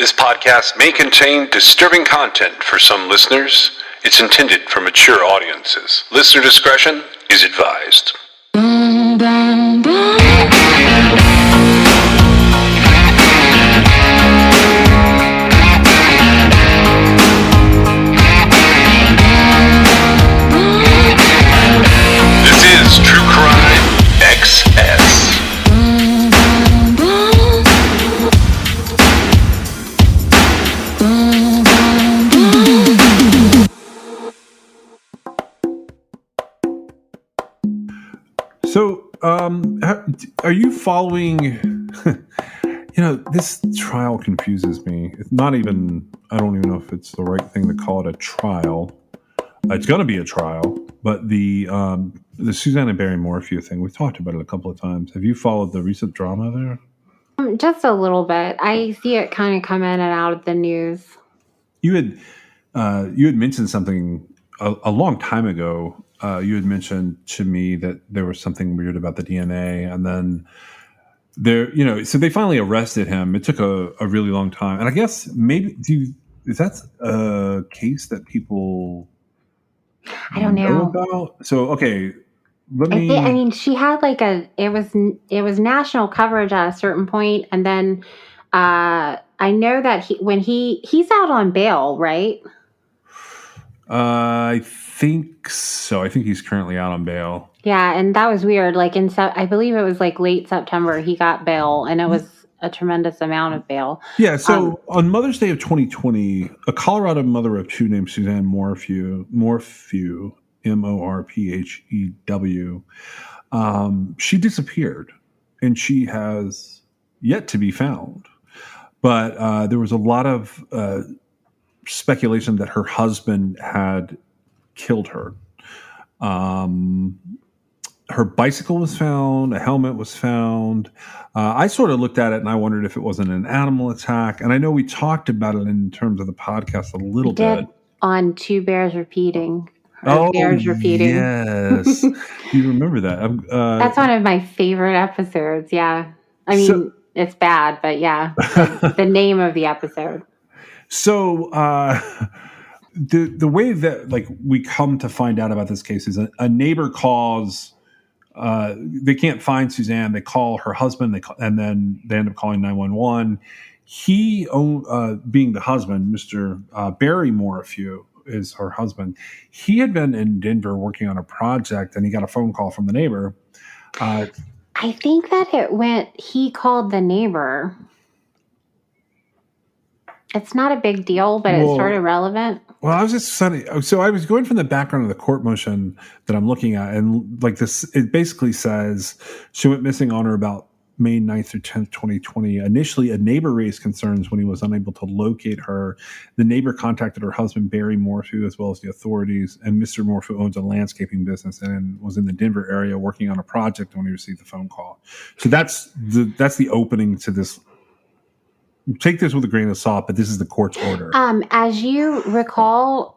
This podcast may contain disturbing content for some listeners. It's intended for mature audiences. Listener discretion is advised. This is True Crime XS. So, are you following? This trial confuses me. It's not even. I don't even know if it's the right thing to call it a trial. It's going to be a trial, but the Suzanne and Barry Morphew thing. We've talked about it a couple of times. Have you followed the recent drama there? Just a little bit. I see it kind of come in and out of the news. You had mentioned something a long time ago. You had mentioned to me that there was something weird about the DNA, and then so they finally arrested him. It took a really long time, and I guess maybe is that a case that people I don't know about? So okay, she had it was national coverage at a certain point, and then I know that he's out on bail, right? I think so. I think he's currently out on bail. Yeah, and that was weird. I believe it was late September he got bail, and it was a tremendous amount of bail. Yeah, so on Mother's Day of 2020, a Colorado mother of two named Suzanne Morphew, Morphew, she disappeared, and she has yet to be found. But there was a lot of speculation that her husband had killed her. Her bicycle was found, a helmet was found. I sort of looked at it and I wondered if it wasn't an animal attack. And I know we talked about it in terms of the podcast a little bit. On Two Bears Repeating. Bears Repeating. Yes. You remember that. That's one of my favorite episodes. Yeah. I mean, it's bad, but yeah. The name of the episode. So the way that we come to find out about this case is a neighbor calls. They can't find Suzanne. They call her husband. And then they end up calling 911. He, being the husband, Mr. Barry Morphew is her husband. He had been in Denver working on a project, and he got a phone call from the neighbor. I think that he called the neighbor. It's not a big deal, but it's sort of relevant. Well, I was just saying, so I was going from the background of the court motion that I'm looking at, and this, it basically says she went missing on or about May 9th through 10th, 2020. Initially, a neighbor raised concerns when he was unable to locate her. The neighbor contacted her husband, Barry Morphew, as well as the authorities, and Mr. Morphew owns a landscaping business and was in the Denver area working on a project when he received the phone call. So that's the opening to this. Take this with a grain of salt, but this is the court's order. As you recall,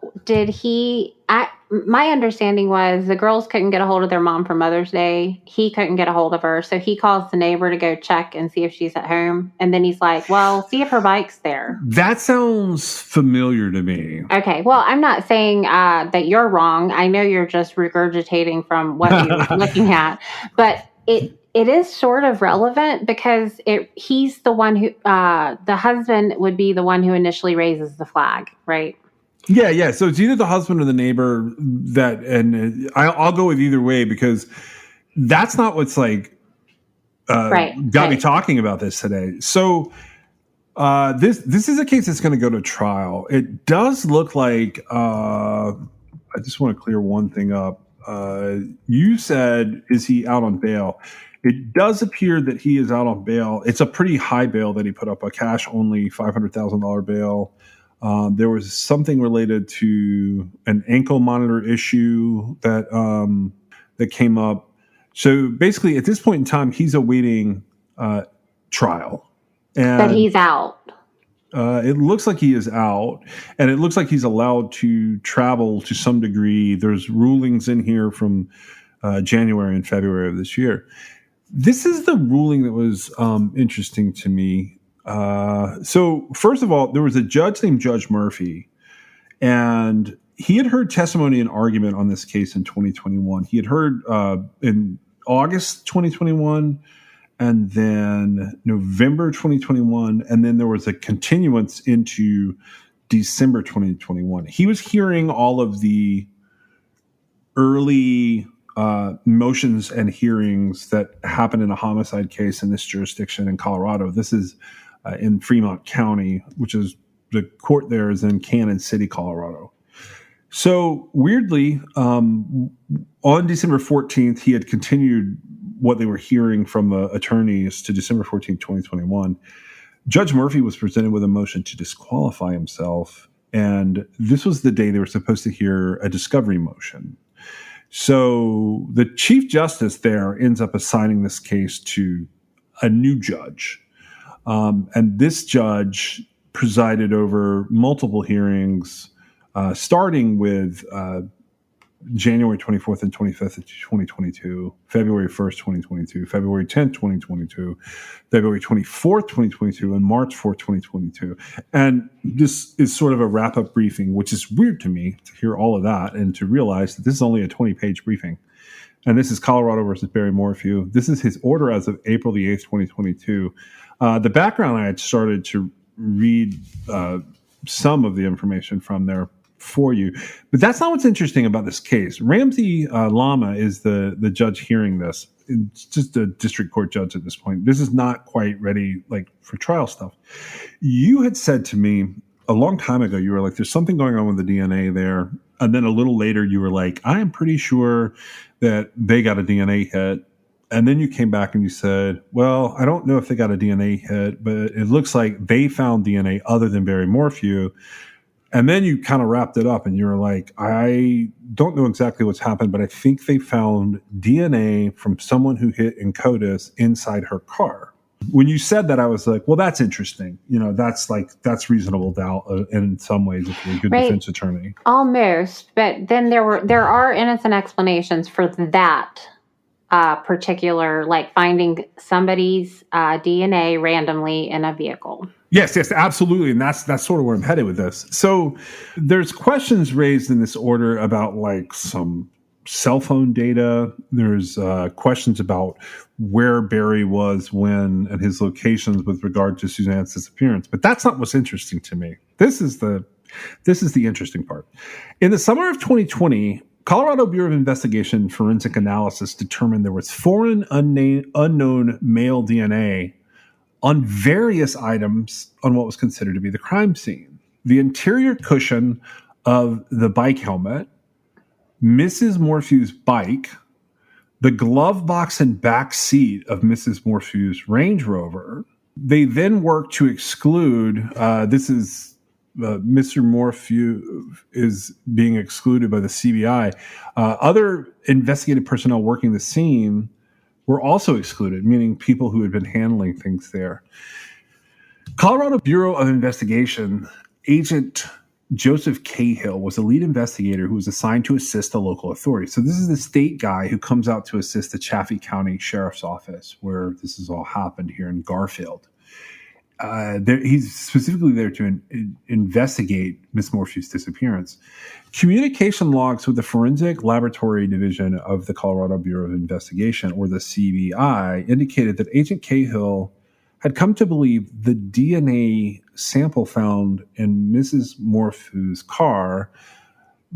my understanding was the girls couldn't get a hold of their mom for Mother's Day. He couldn't get a hold of her. So he calls the neighbor to go check and see if she's at home. And then he's like, well, see if her bike's there. That sounds familiar to me. Okay. Well, I'm not saying that you're wrong. I know you're just regurgitating from what you're looking at. But it is sort of relevant because he's the one who, the husband would be the one who initially raises the flag, right? Yeah. So it's either the husband or the neighbor and I'll go with either way because that's not what's got me talking about this today. So this is a case that's going to go to trial. It does look like, I just want to clear one thing up. You said, is he out on bail? It does appear that he is out on bail. It's a pretty high bail that he put up, a cash-only $500,000 bail. There was something related to an ankle monitor issue that came up. So basically, at this point in time, he's awaiting trial. But he's out. It looks like he is out, and it looks like he's allowed to travel to some degree. There's rulings in here from January and February of this year. This is the ruling that was interesting to me. So first of all, there was a judge named Judge Murphy, and he had heard testimony and argument on this case in 2021. He had heard in August 2021, and then November 2021, and then there was a continuance into December 2021. He was hearing all of the early motions and hearings that happened in a homicide case in this jurisdiction in Colorado. This is in Fremont County, which is the court there is in Cannon City, Colorado. So weirdly, on December 14th, he had continued what they were hearing from the attorneys to December 14th, 2021. Judge Murphy was presented with a motion to disqualify himself, and this was the day they were supposed to hear a discovery motion. So the Chief Justice there ends up assigning this case to a new judge. And this judge presided over multiple hearings, starting with January 24th and 25th of 2022, February 1st, 2022, February 10th, 2022, February 24th, 2022, and March 4th, 2022. And this is sort of a wrap-up briefing, which is weird to me to hear all of that and to realize that this is only a 20-page briefing. And this is Colorado versus Barry Morphew. This is his order as of April the 8th, 2022. The background, I had started to read some of the information from there for you. But that's not what's interesting about this case. Ramsey Lama is the judge hearing this. It's just a district court judge at this point. This is not quite ready for trial stuff. You had said to me a long time ago, you were like, there's something going on with the DNA there. And then a little later, you were like, I am pretty sure that they got a DNA hit. And then you came back and you said, well, I don't know if they got a DNA hit, but it looks like they found DNA other than Barry Morphew. And then you kind of wrapped it up and you were like, I don't know exactly what's happened, but I think they found DNA from someone who hit Incotus inside her car. When you said that, I was like, well, that's interesting. That's reasonable doubt in some ways if you're a good defense attorney. Almost. But then there are innocent explanations for that particular, finding somebody's DNA randomly in a vehicle. Yes, absolutely. And that's sort of where I'm headed with this. So there's questions raised in this order about some cell phone data. There's questions about where Barry was when and his locations with regard to Suzanne's disappearance. But that's not what's interesting to me. This is the interesting part. In the summer of 2020, Colorado Bureau of Investigation forensic analysis determined there was foreign unknown male DNA on various items on what was considered to be the crime scene. The interior cushion of the bike helmet, Mrs. Morphew's bike, the glove box and back seat of Mrs. Morphew's Range Rover. They then worked to exclude, Mr. Morphew is being excluded by the CBI. Other investigative personnel working the scene were also excluded, meaning people who had been handling things there. Colorado Bureau of Investigation agent Joseph Cahill was the lead investigator who was assigned to assist the local authorities. So this is the state guy who comes out to assist the Chaffee County Sheriff's Office, where this has all happened here in Garfield. He's specifically there to investigate Miss Morphew's disappearance. Communication logs with the Forensic Laboratory Division of the Colorado Bureau of Investigation, or the CBI, indicated that Agent Cahill had come to believe the DNA sample found in Mrs. Morphew's car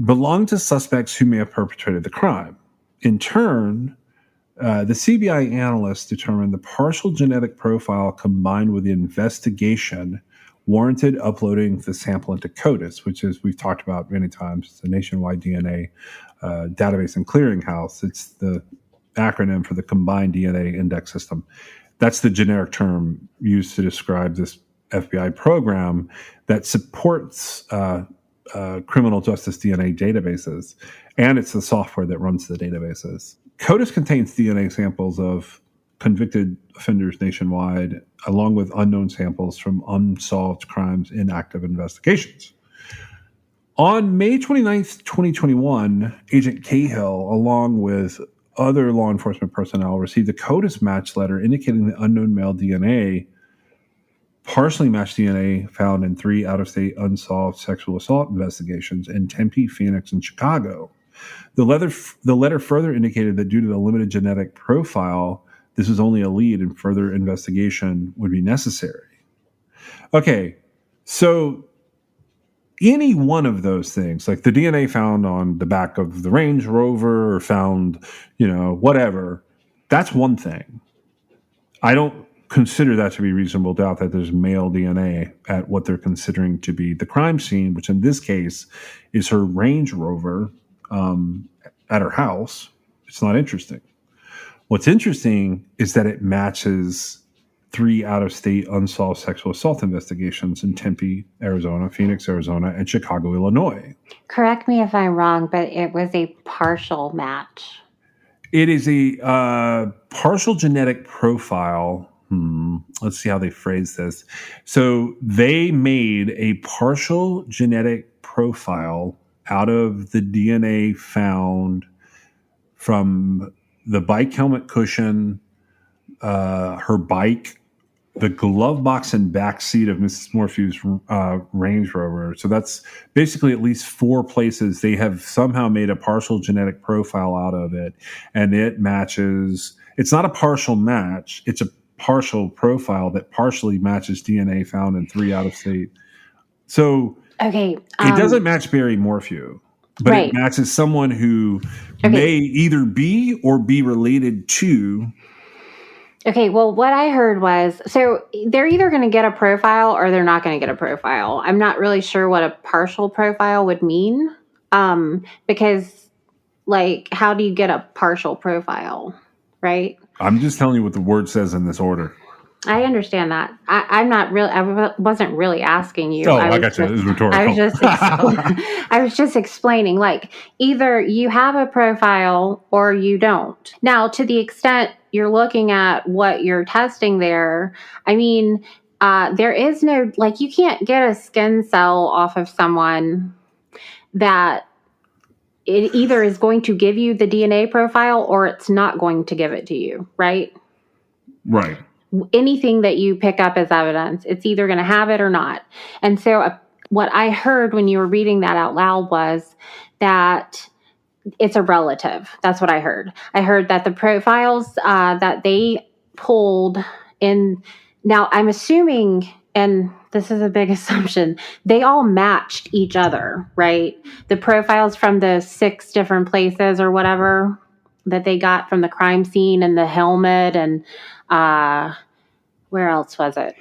belonged to suspects who may have perpetrated the crime. In turn, the CBI analysts determined the partial genetic profile combined with the investigation warranted uploading the sample into CODIS, which is, we've talked about many times, it's a nationwide DNA database and clearinghouse. It's the acronym for the Combined DNA Index System. That's the generic term used to describe this FBI program that supports criminal justice DNA databases, and it's the software that runs the databases. CODIS contains DNA samples of convicted offenders nationwide, along with unknown samples from unsolved crimes in active investigations. On May 29th, 2021, Agent Cahill, along with other law enforcement personnel, received a CODIS match letter indicating the unknown male DNA partially matched DNA found in 3 out-of-state unsolved sexual assault investigations in Tempe, Phoenix, and Chicago. The letter further indicated that due to the limited genetic profile, this was only a lead and further investigation would be necessary. Okay, so any one of those things, like the DNA found on the back of the Range Rover or found, whatever, that's one thing. I don't consider that to be reasonable doubt that there's male DNA at what they're considering to be the crime scene, which in this case is her Range Rover at her house. It's not interesting. What's interesting is that it matches 3 out-of-state unsolved sexual assault investigations in Tempe, Arizona, Phoenix, Arizona, and Chicago, Illinois. Correct me if I'm wrong, but it was a partial match. It is a partial genetic profile. Let's see how they phrase this. So they made a partial genetic profile out of the DNA found from the bike helmet cushion, her bike, the glove box and back seat of Mrs. Morphew's Range Rover. So that's basically at least 4 places they have somehow made a partial genetic profile out of it. And it matches, it's not a partial match, it's a partial profile that partially matches DNA found in 3 out of state. So it doesn't match Barry Morphew, but it matches someone who may either be or be related to. Okay, well, what I heard was, so they're either going to get a profile or they're not going to get a profile. I'm not really sure what a partial profile would mean, because, how do you get a partial profile, right? I'm just telling you what the word says in this order. I understand that. I wasn't really asking you. Oh, I got you. It was rhetorical. I was just explaining, either you have a profile or you don't. Now, to the extent you're looking at what you're testing there, I mean, there is no, you can't get a skin cell off of someone that it either is going to give you the DNA profile or it's not going to give it to you, right? Right. Anything that you pick up as evidence, it's either going to have it or not. And so what I heard when you were reading that out loud was that it's a relative. That's what I heard. I heard that the profiles that they pulled in, now I'm assuming, and this is a big assumption, they all matched each other, right? The profiles from the 6 different places or whatever that they got from the crime scene and the helmet and where else was it?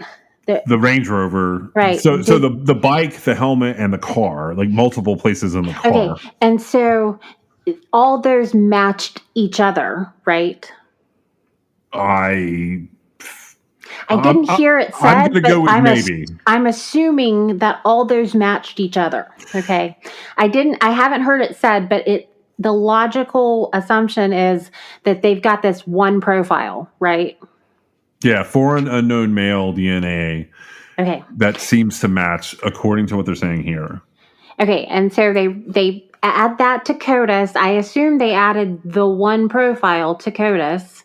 The Range Rover. Right. So the bike, the helmet, and the car, multiple places in the car. Okay. And so all those matched each other, right? I didn't hear it said, I'm going to go with maybe. I'm assuming that all those matched each other. Okay. I haven't heard it said, but the logical assumption is that they've got this one profile, right? Yeah, foreign unknown male DNA. Okay. That seems to match according to what they're saying here. Okay, and so they add that to CODIS. I assume they added the one profile to CODIS.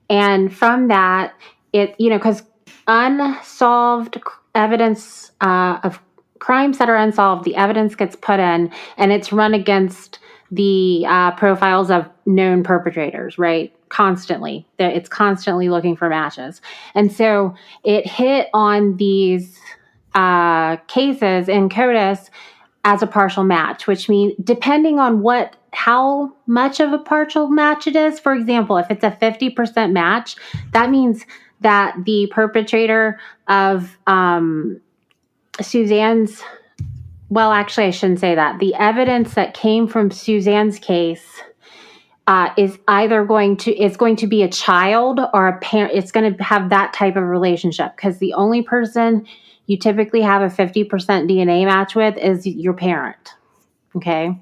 And from that, because unsolved evidence of crimes that are unsolved, the evidence gets put in and it's run against the profiles of known perpetrators, right? Constantly. It's constantly looking for matches. And so it hit on these cases in CODIS as a partial match, which means depending on how much of a partial match it is, for example, if it's a 50% match, that means that the perpetrator of Suzanne's, well, actually, I shouldn't say that. The evidence that came from Suzanne's case is either going to be a child or a parent. It's going to have that type of relationship because the only person you typically have a 50% DNA match with is your parent. Okay.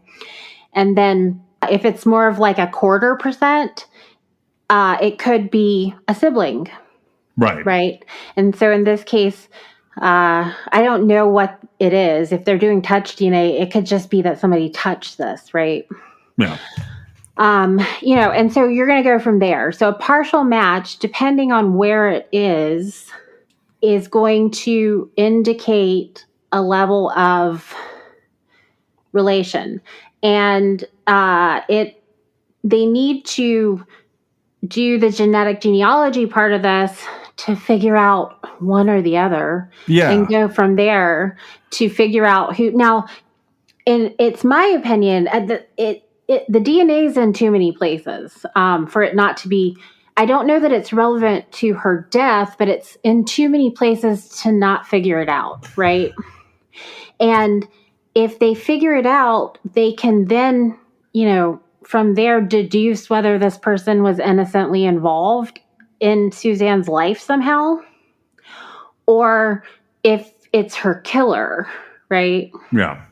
And then if it's more of like a 0.25%, it could be a sibling. Right. Right. And so in this case, I don't know what it is. If they're doing touch DNA, it could just be that somebody touched this, right? Yeah. And so you're going to go from there. So a partial match, depending on where it is, is going to indicate a level of relation. And they need to do the genetic genealogy part of this to figure out one or the other, and go from there to figure out who. Now, and it's my opinion, the DNA is in too many places for it not to be. I don't know that it's relevant to her death, but it's in too many places to not figure it out, right? And if they figure it out, they can then, from there deduce whether this person was innocently involved in Suzanne's life somehow, or if it's her killer, right? Yeah.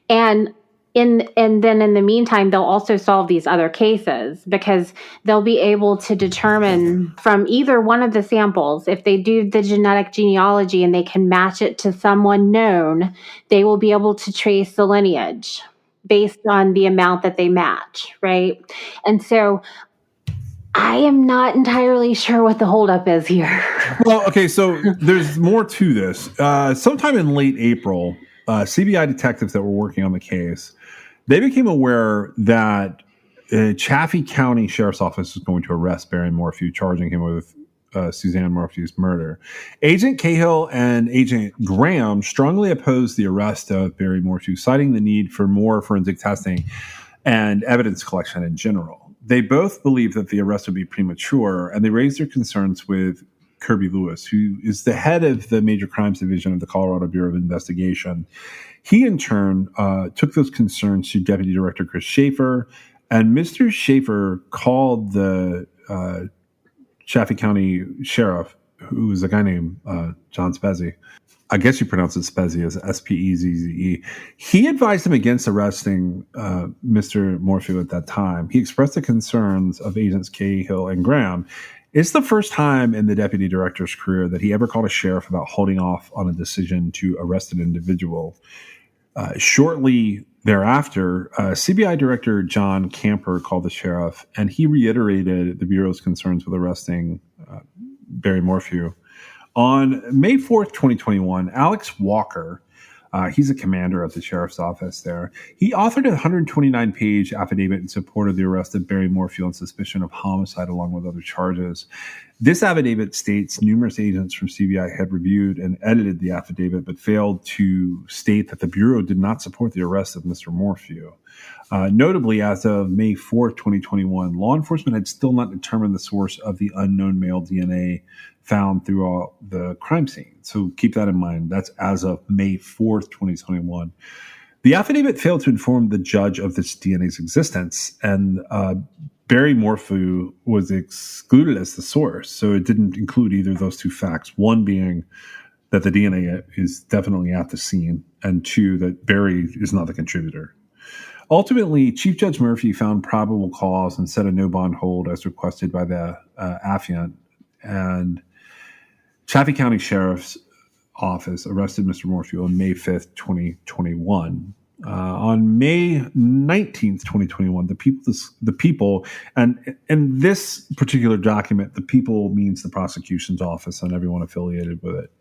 And then in the meantime, they'll also solve these other cases, because they'll be able to determine from either one of the samples, if they do the genetic genealogy and they can match it to someone known, they will be able to trace the lineage based on the amount that they match, right? And so I am not entirely sure what the holdup is here. Well, okay, so there's more to this. Sometime in late April, CBI detectives that were working on the case, they became aware that Chaffee County Sheriff's Office was going to arrest Barry Morphew, charging him with Suzanne Morphew's murder. Agent Cahill and Agent Graham strongly opposed the arrest of Barry Morphew, citing the need for more forensic testing and evidence collection in general. They both believed that the arrest would be premature, and they raised their concerns with Kirby Lewis, who is the head of the Major Crimes Division of the Colorado Bureau of Investigation. He, in turn, took those concerns to Deputy Director Chris Schaefer, and Mr. Schaefer called the Chaffee County Sheriff, who was a guy named John Spezze. I guess you pronounce it Spezze as Spezze. He advised him against arresting Mr. Morphew at that time. He expressed the concerns of Agents Cahill and Graham. It's the first time in the deputy director's career that he ever called a sheriff about holding off on a decision to arrest an individual. Shortly thereafter, CBI Director John Camper called the sheriff, and he reiterated the Bureau's concerns with arresting Barry Morphew. On May 4th, 2021, Alex Walker, he's a commander of the sheriff's office there, he authored a 129-page affidavit in support of the arrest of Barry Morphew on suspicion of homicide along with other charges. This affidavit states numerous agents from CBI had reviewed and edited the affidavit, but failed to state that the Bureau did not support the arrest of Mr. Morphew. Notably, as of May 4th, 2021, law enforcement had still not determined the source of the unknown male DNA found throughout the crime scene. So keep that in mind. That's as of May 4th, 2021. The affidavit failed to inform the judge of this DNA's existence, and Barry Morphew was excluded as the source. So it didn't include either of those two facts, one being that the DNA is definitely at the scene, and two, that Barry is not the contributor. Ultimately, Chief Judge Murphy found probable cause and set a no bond hold as requested by the affiant, and Chaffee County Sheriff's Office arrested Mr. Morphew on May 5th, 2021. On May 19th, 2021, the people, and in this particular document, the people means the prosecution's office and everyone affiliated with it.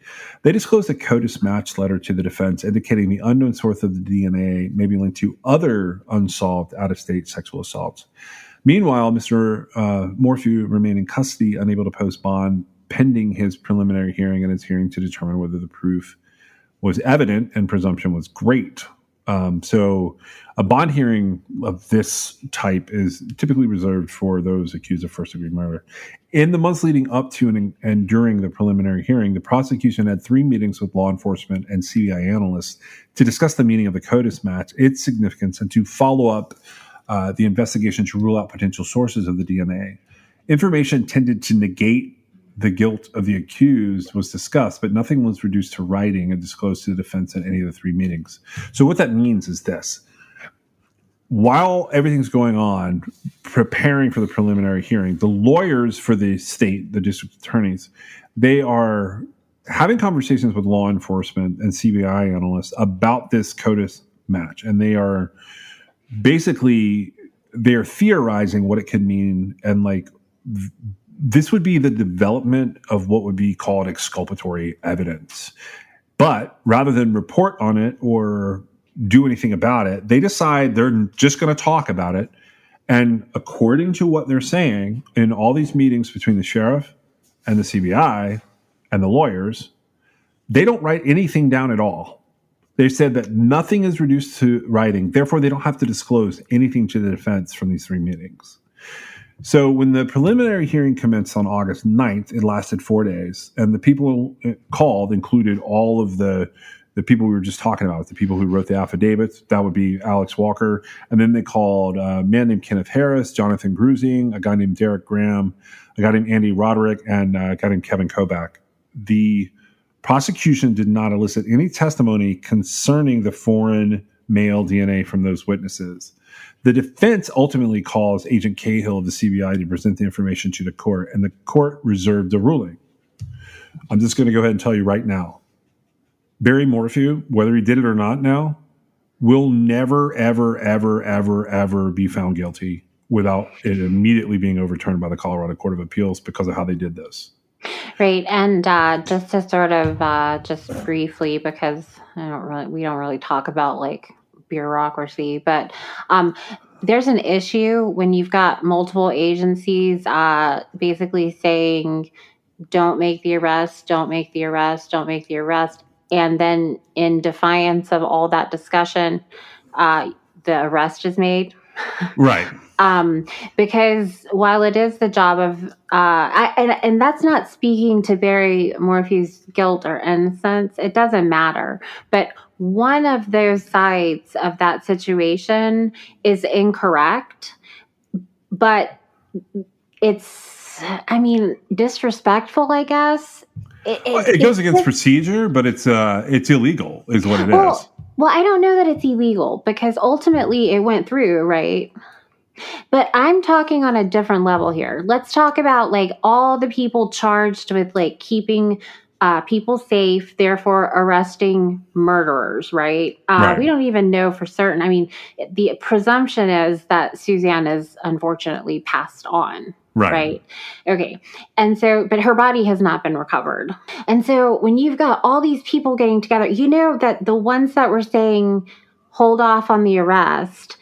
They disclosed a CODIS match letter to the defense indicating the unknown source of the DNA may be linked to other unsolved out-of-state sexual assaults. Meanwhile, Mr. Morphew remained in custody, unable to post bond, pending his preliminary hearing and his hearing to determine whether the proof was evident and presumption was great. So a bond hearing of this type is typically reserved for those accused of first-degree murder. In the months leading up to and during the preliminary hearing, the prosecution had 3 meetings with law enforcement and CBI analysts to discuss the meaning of the CODIS match, its significance, and to follow up the investigation to rule out potential sources of the DNA. Information tended to negate the guilt of the accused was discussed, but nothing was reduced to writing and disclosed to the defense in any of the 3 meetings. So what that means is this. While everything's going on, preparing for the preliminary hearing, the lawyers for the state, the district attorneys, they are having conversations with law enforcement and CBI analysts about this CODIS match. And they are basically, they're theorizing what it could mean and this would be the development of what would be called exculpatory evidence. But rather than report on it or do anything about it, they decide they're just going to talk about it. And according to what they're saying in all these meetings between the sheriff and the CBI and the lawyers, they don't write anything down at all. They said that nothing is reduced to writing. Therefore, they don't have to disclose anything to the defense from these 3 meetings. So when the preliminary hearing commenced on August 9th, it lasted 4 days. And the people called included all of the people we were just talking about, the people who wrote the affidavits. That would be Alex Walker. And then they called a man named Kenneth Harris, Jonathan Grusing, a guy named Derek Graham, a guy named Andy Roderick, and a guy named Kevin Kovac. The prosecution did not elicit any testimony concerning the foreign male DNA from those witnesses. The defense ultimately calls Agent Cahill of the CBI to present the information to the court, and the court reserved a ruling. I'm just going to go ahead and tell you right now, Barry Morphew, whether he did it or not now, will never, ever, ever, ever, ever be found guilty without it immediately being overturned by the Colorado Court of Appeals because of how they did this. Right, and just to sort of just briefly, because we don't really talk about like bureaucracy, but there's an issue when you've got multiple agencies basically saying, "Don't make the arrest, don't make the arrest, don't make the arrest," and then in defiance of all that discussion, the arrest is made. Right. Because while it is the job of, and that's not speaking to Barry Morphew's guilt or innocence, it doesn't matter. But one of those sides of that situation is incorrect, but it's, disrespectful, I guess. It goes against procedure, but it's illegal, is what it is. Well, I don't know that it's illegal because ultimately it went through, right? But I'm talking on a different level here. Let's talk about like all the people charged with like keeping people safe, therefore arresting murderers, right? Right? We don't even know for certain. I mean, the presumption is that Suzanne is unfortunately passed on. Right. Okay. And so, but her body has not been recovered. And so when you've got all these people getting together, you know that the ones that were saying hold off on the arrest,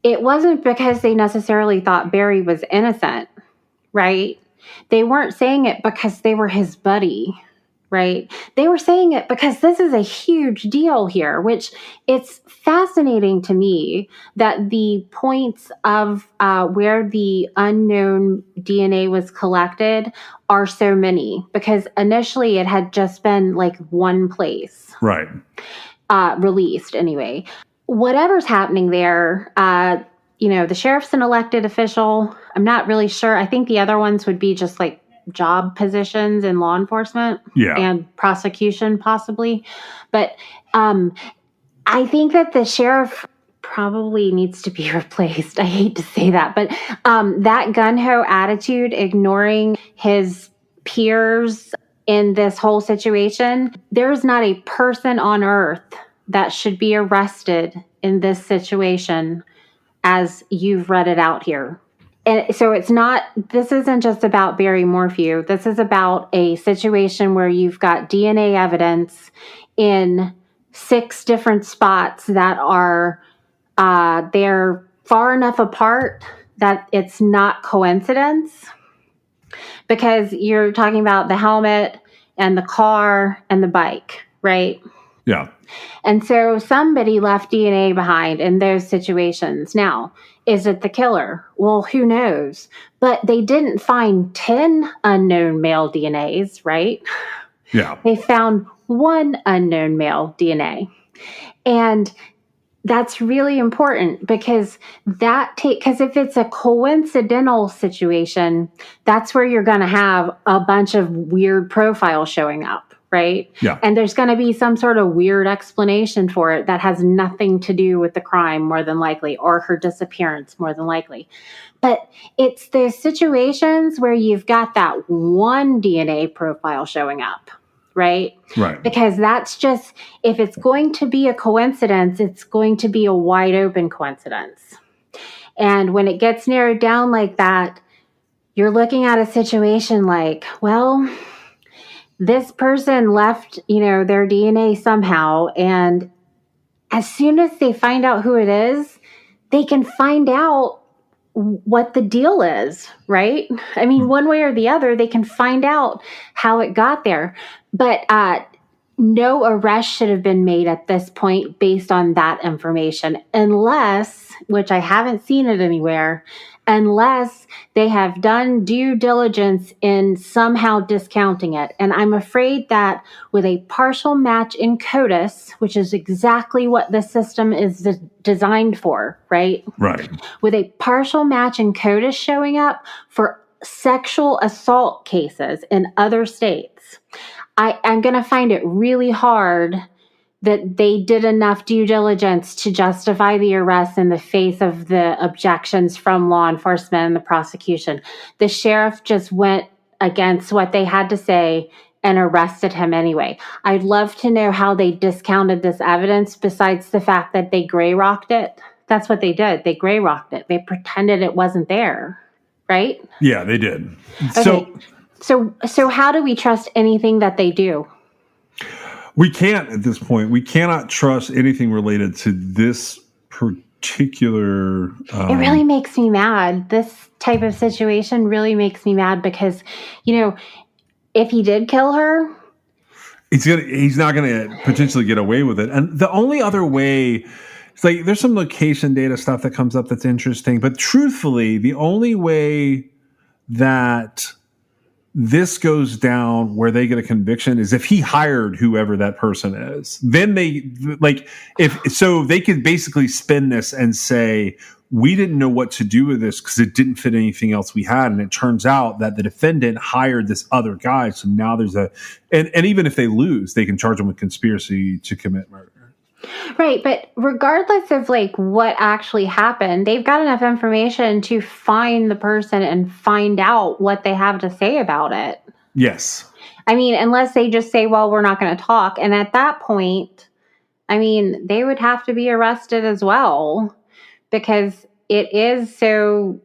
it wasn't because they necessarily thought Barry was innocent, right? They weren't saying it because they were his buddy, right? They were saying it because this is a huge deal here, which it's fascinating to me that the points of where the unknown DNA was collected are so many, because initially it had just been like one place. Right. Released anyway. Whatever's happening there, the sheriff's an elected official. I'm not really sure. I think the other ones would be just like job positions in law enforcement and prosecution possibly. But I think that the sheriff probably needs to be replaced. I hate to say that, but that gun-ho attitude, ignoring his peers in this whole situation, there's not a person on earth that should be arrested in this situation as you've read it out here. And so this isn't just about Barry Morphew. This is about a situation where you've got DNA evidence in 6 different spots that are, they're far enough apart that it's not coincidence, because you're talking about the helmet and the car and the bike, right? Yeah. And so somebody left DNA behind in those situations. Now, is it the killer? Well, who knows? But they didn't find 10 unknown male DNAs, right? Yeah. They found 1 unknown male DNA. And that's really important because because if it's a coincidental situation, that's where you're going to have a bunch of weird profiles showing up, right? Yeah. And there's going to be some sort of weird explanation for it that has nothing to do with the crime, more than likely, or her disappearance, more than likely. But it's those situations where you've got that one DNA profile showing up, right? Right. Because that's just, if it's going to be a coincidence, it's going to be a wide open coincidence. And when it gets narrowed down like that, you're looking at a situation like, well, this person left, their DNA somehow. And as soon as they find out who it is, they can find out what the deal is, right? I mean, one way or the other, they can find out how it got there. But no arrest should have been made at this point based on that information, unless, which I haven't seen it anywhere, unless they have done due diligence in somehow discounting it. And I'm afraid that with a partial match in CODIS, which is exactly what the system is designed for, right? Right. With a partial match in CODIS showing up for sexual assault cases in other states, I'm going to find it really hard that they did enough due diligence to justify the arrest in the face of the objections from law enforcement and the prosecution. The sheriff just went against what they had to say and arrested him anyway. I'd love to know how they discounted this evidence besides the fact that they gray rocked it. That's what they did. They gray rocked it. They pretended it wasn't there, right? Yeah, they did. Okay. So how do we trust anything that they do? We can't at this point. We cannot trust anything related to this particular. It really makes me mad. This type of situation really makes me mad because, if he did kill her, he's not going to potentially get away with it. And the only other way, it's like there's some location data stuff that comes up that's interesting. But truthfully, the only way that this goes down where they get a conviction is if he hired whoever that person is. Then they they could basically spin this and say, we didn't know what to do with this because it didn't fit anything else we had. And it turns out that the defendant hired this other guy. So now there's and even if they lose, they can charge him with conspiracy to commit murder. Right. But regardless of what actually happened, they've got enough information to find the person and find out what they have to say about it. Yes. I mean, unless they just say, well, we're not going to talk. And at that point, I mean, they would have to be arrested as well because it is so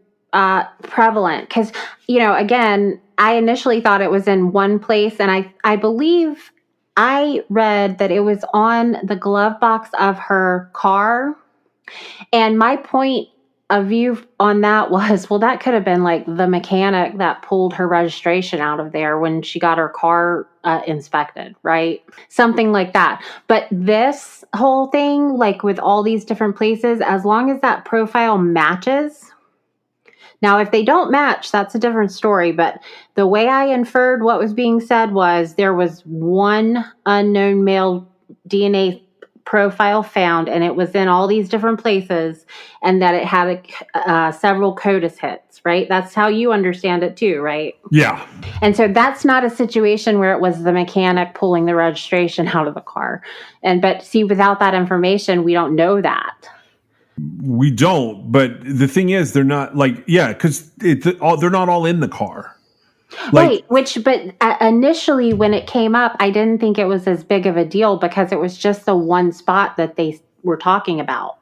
prevalent. Because, again, I initially thought it was in one place, and I believe I read that it was on the glove box of her car. And my point of view on that was, well, that could have been the mechanic that pulled her registration out of there when she got her car inspected, right? Something like that. But this whole thing, with all these different places, as long as that profile matches. Now, if they don't match, that's a different story. But the way I inferred what was being said was there was one unknown male DNA profile found, and it was in all these different places, and that it had several CODIS hits, right? That's how you understand it too, right? Yeah. And so that's not a situation where it was the mechanic pulling the registration out of the car. But see, without that information, we don't know that. We don't, but the thing is, they're not because they're not all in the car. Right. But initially when it came up, I didn't think it was as big of a deal because it was just the one spot that they were talking about.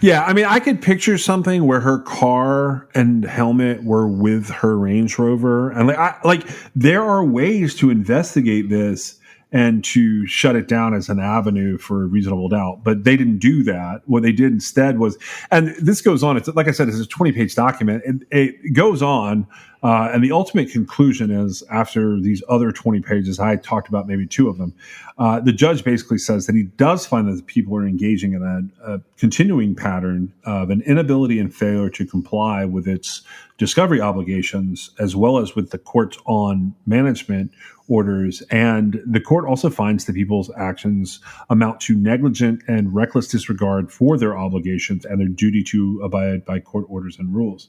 Yeah. I mean, I could picture something where her car and helmet were with her Range Rover. And there are ways to investigate this and to shut it down as an avenue for reasonable doubt. But they didn't do that. What they did instead was, and this goes on, it's like I said, it's a 20-page document. It goes on, and the ultimate conclusion is, after these other 20 pages, I talked about maybe two of them, the judge basically says that he does find that the people are engaging in a continuing pattern of an inability and failure to comply with its discovery obligations, as well as with the court's on management orders. And the court also finds that people's actions amount to negligent and reckless disregard for their obligations and their duty to abide by court orders and rules.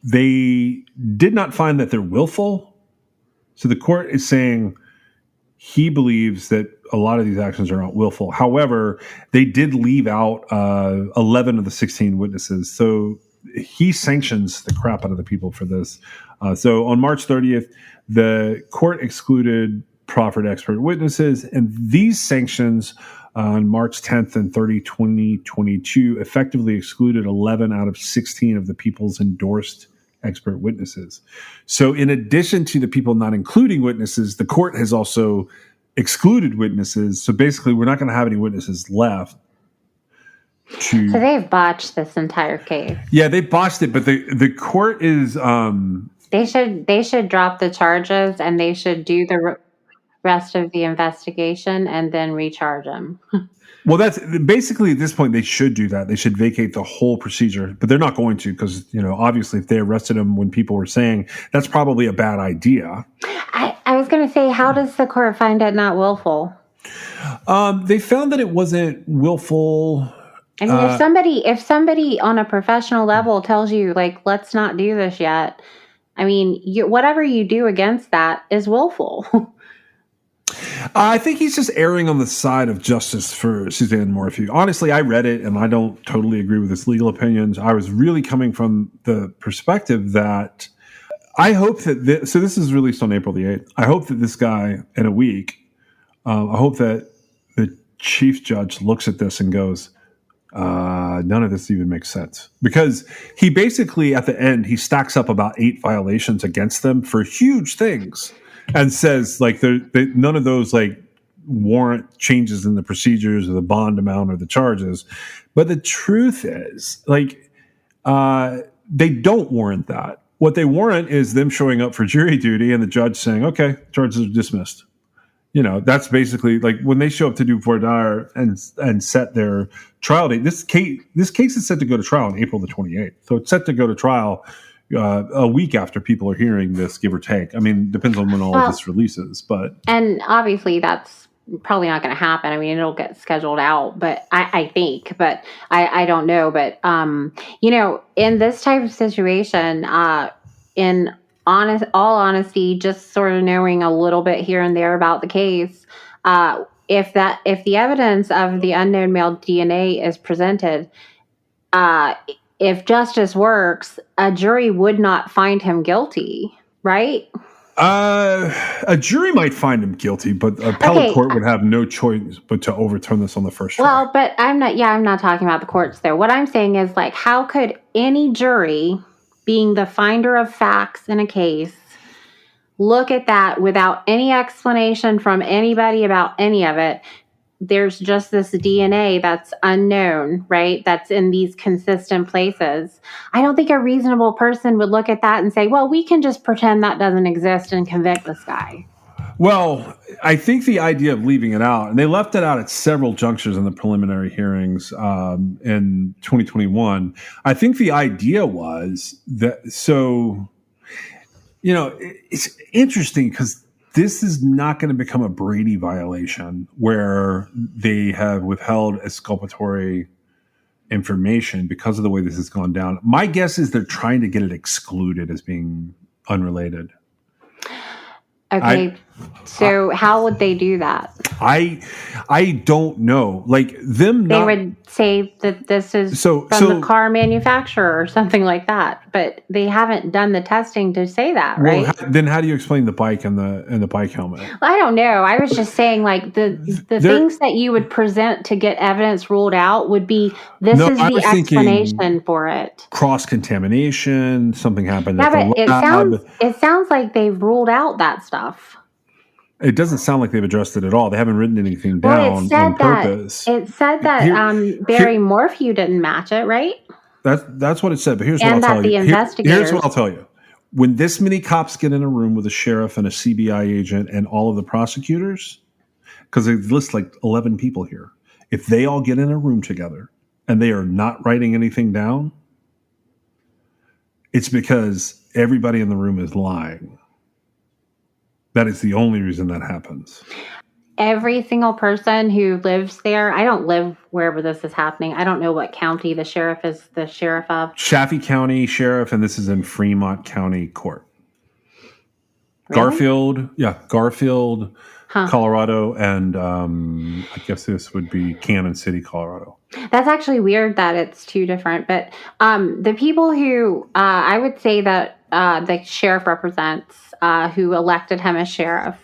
They did not find that they're willful. So the court is saying he believes that a lot of these actions are not willful. However, they did leave out 11 of the 16 witnesses. So he sanctions the crap out of the people for this. So on March 30th, the court excluded proffered expert witnesses, and these sanctions on March 10th and 30, 2022 effectively excluded 11 out of 16 of the people's endorsed expert witnesses. So in addition to the people not including witnesses, the court has also excluded witnesses. So basically, we're not going to have any witnesses left. So they've botched this entire case. Yeah, they botched it, but the court is... They should drop the charges, and they should do the rest of the investigation and then recharge him. Well, that's basically at this point they should do that. They should vacate the whole procedure, but they're not going to because, obviously if they arrested him when people were saying that's probably a bad idea. I was going to say, how does the court find it not willful? They found that it wasn't willful. I mean, if somebody on a professional level tells you, like, let's not do this yet, I mean, whatever you do against that is willful. I think he's just erring on the side of justice for Suzanne Morphew. Honestly, I read it, and I don't totally agree with his legal opinions. I was really coming from the perspective that I hope that so this is released on April the 8th. I hope that this guy, in a week, I hope that the chief judge looks at this and goes, none of this even makes sense, because he basically at the end he stacks up about 8 violations against them for huge things and says like none of those like warrant changes in the procedures or the bond amount or the charges. But the truth is like they don't warrant that. What they warrant is them showing up for jury duty and the judge saying, okay, charges are dismissed. That's basically like when they show up to do voir dire and set their trial date. This case is set to go to trial on April the 28th. So it's set to go to trial a week after people are hearing this, give or take. I mean, depends on when all of this releases. And obviously that's probably not going to happen. I mean, it'll get scheduled out, but I think, but I don't know. But, in this type of situation, in all honesty, just sort of knowing a little bit here and there about the case, if the evidence of the unknown male DNA is presented, if justice works, a jury would not find him guilty, right? A jury might find him guilty, but appellate court would have no choice but to overturn this on the first try. Well, but I'm not talking about the courts there. What I'm saying is, like, how could any jury, being the finder of facts in a case, look at that without any explanation from anybody about any of it? There's just this DNA that's unknown, right? That's in these consistent places. I don't think a reasonable person would look at that and say, well, we can just pretend that doesn't exist and convict this guy. Well, I think the idea of leaving it out, and they left it out at several junctures in the preliminary hearings in 2021. I think the idea was that, it's interesting because this is not going to become a Brady violation where they have withheld exculpatory information because of the way this has gone down. My guess is they're trying to get it excluded as being unrelated. Okay, so how would they do that? I don't know. Like them, they would say that this is from the car manufacturer or something like that, but they haven't done the testing to say that, right? Well, then how do you explain the bike and the bike helmet? Well, I don't know. I was just saying, like the things that you would present to get evidence ruled out would be is the explanation for it. Cross contamination, something happened. Yeah, but it sounds like they've ruled out that stuff. It doesn't sound like they've addressed it at all. They haven't written anything down on purpose. It said that Barry Morphew didn't match it, right? That's what it said. But here's what I'll tell you. Here's what I'll tell you. When this many cops get in a room with a sheriff and a CBI agent and all of the prosecutors, because it lists like 11 people here, if they all get in a room together and they are not writing anything down, it's because everybody in the room is lying. That is the only reason that happens. Every single person who lives there, I don't live wherever this is happening. I don't know what county the sheriff is the sheriff of. Chaffee County Sheriff, and this is in Fremont County Court. Really? Garfield, Colorado, and I guess this would be Cannon City, Colorado. That's actually weird that it's two different. But the people who I would say that the sheriff represents, who elected him as sheriff,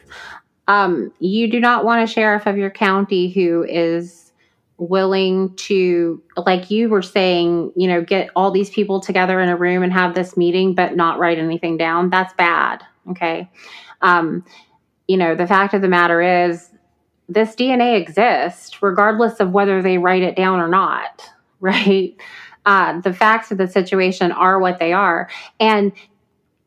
you do not want a sheriff of your county who is willing to, like you were saying, get all these people together in a room and have this meeting, but not write anything down. That's bad. Okay. The fact of the matter is this DNA exists regardless of whether they write it down or not. Right. The facts of the situation are what they are. And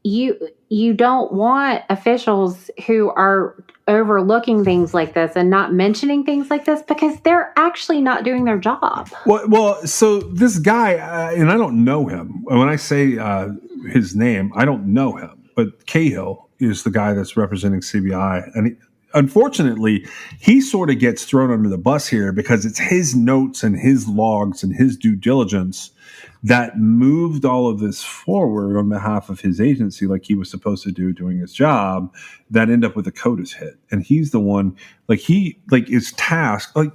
you don't want officials who are overlooking things like this and not mentioning things like this because they're actually not doing their job. Well, so this guy, and I don't know him. When I say his name, I don't know him. But Cahill is the guy that's representing CBI. And unfortunately, he sort of gets thrown under the bus here because it's his notes and his logs and his due diligence that moved all of this forward on behalf of his agency like he was supposed to do doing his job, that end up with a CODIS hit. And he's the one, is tasked, I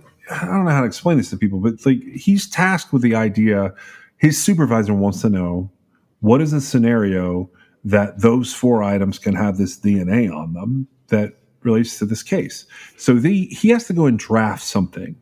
don't know how to explain this to people, but he's tasked with the idea, his supervisor wants to know, what is the scenario that those 4 items can have this DNA on them that relates to this case? So he has to go and draft something.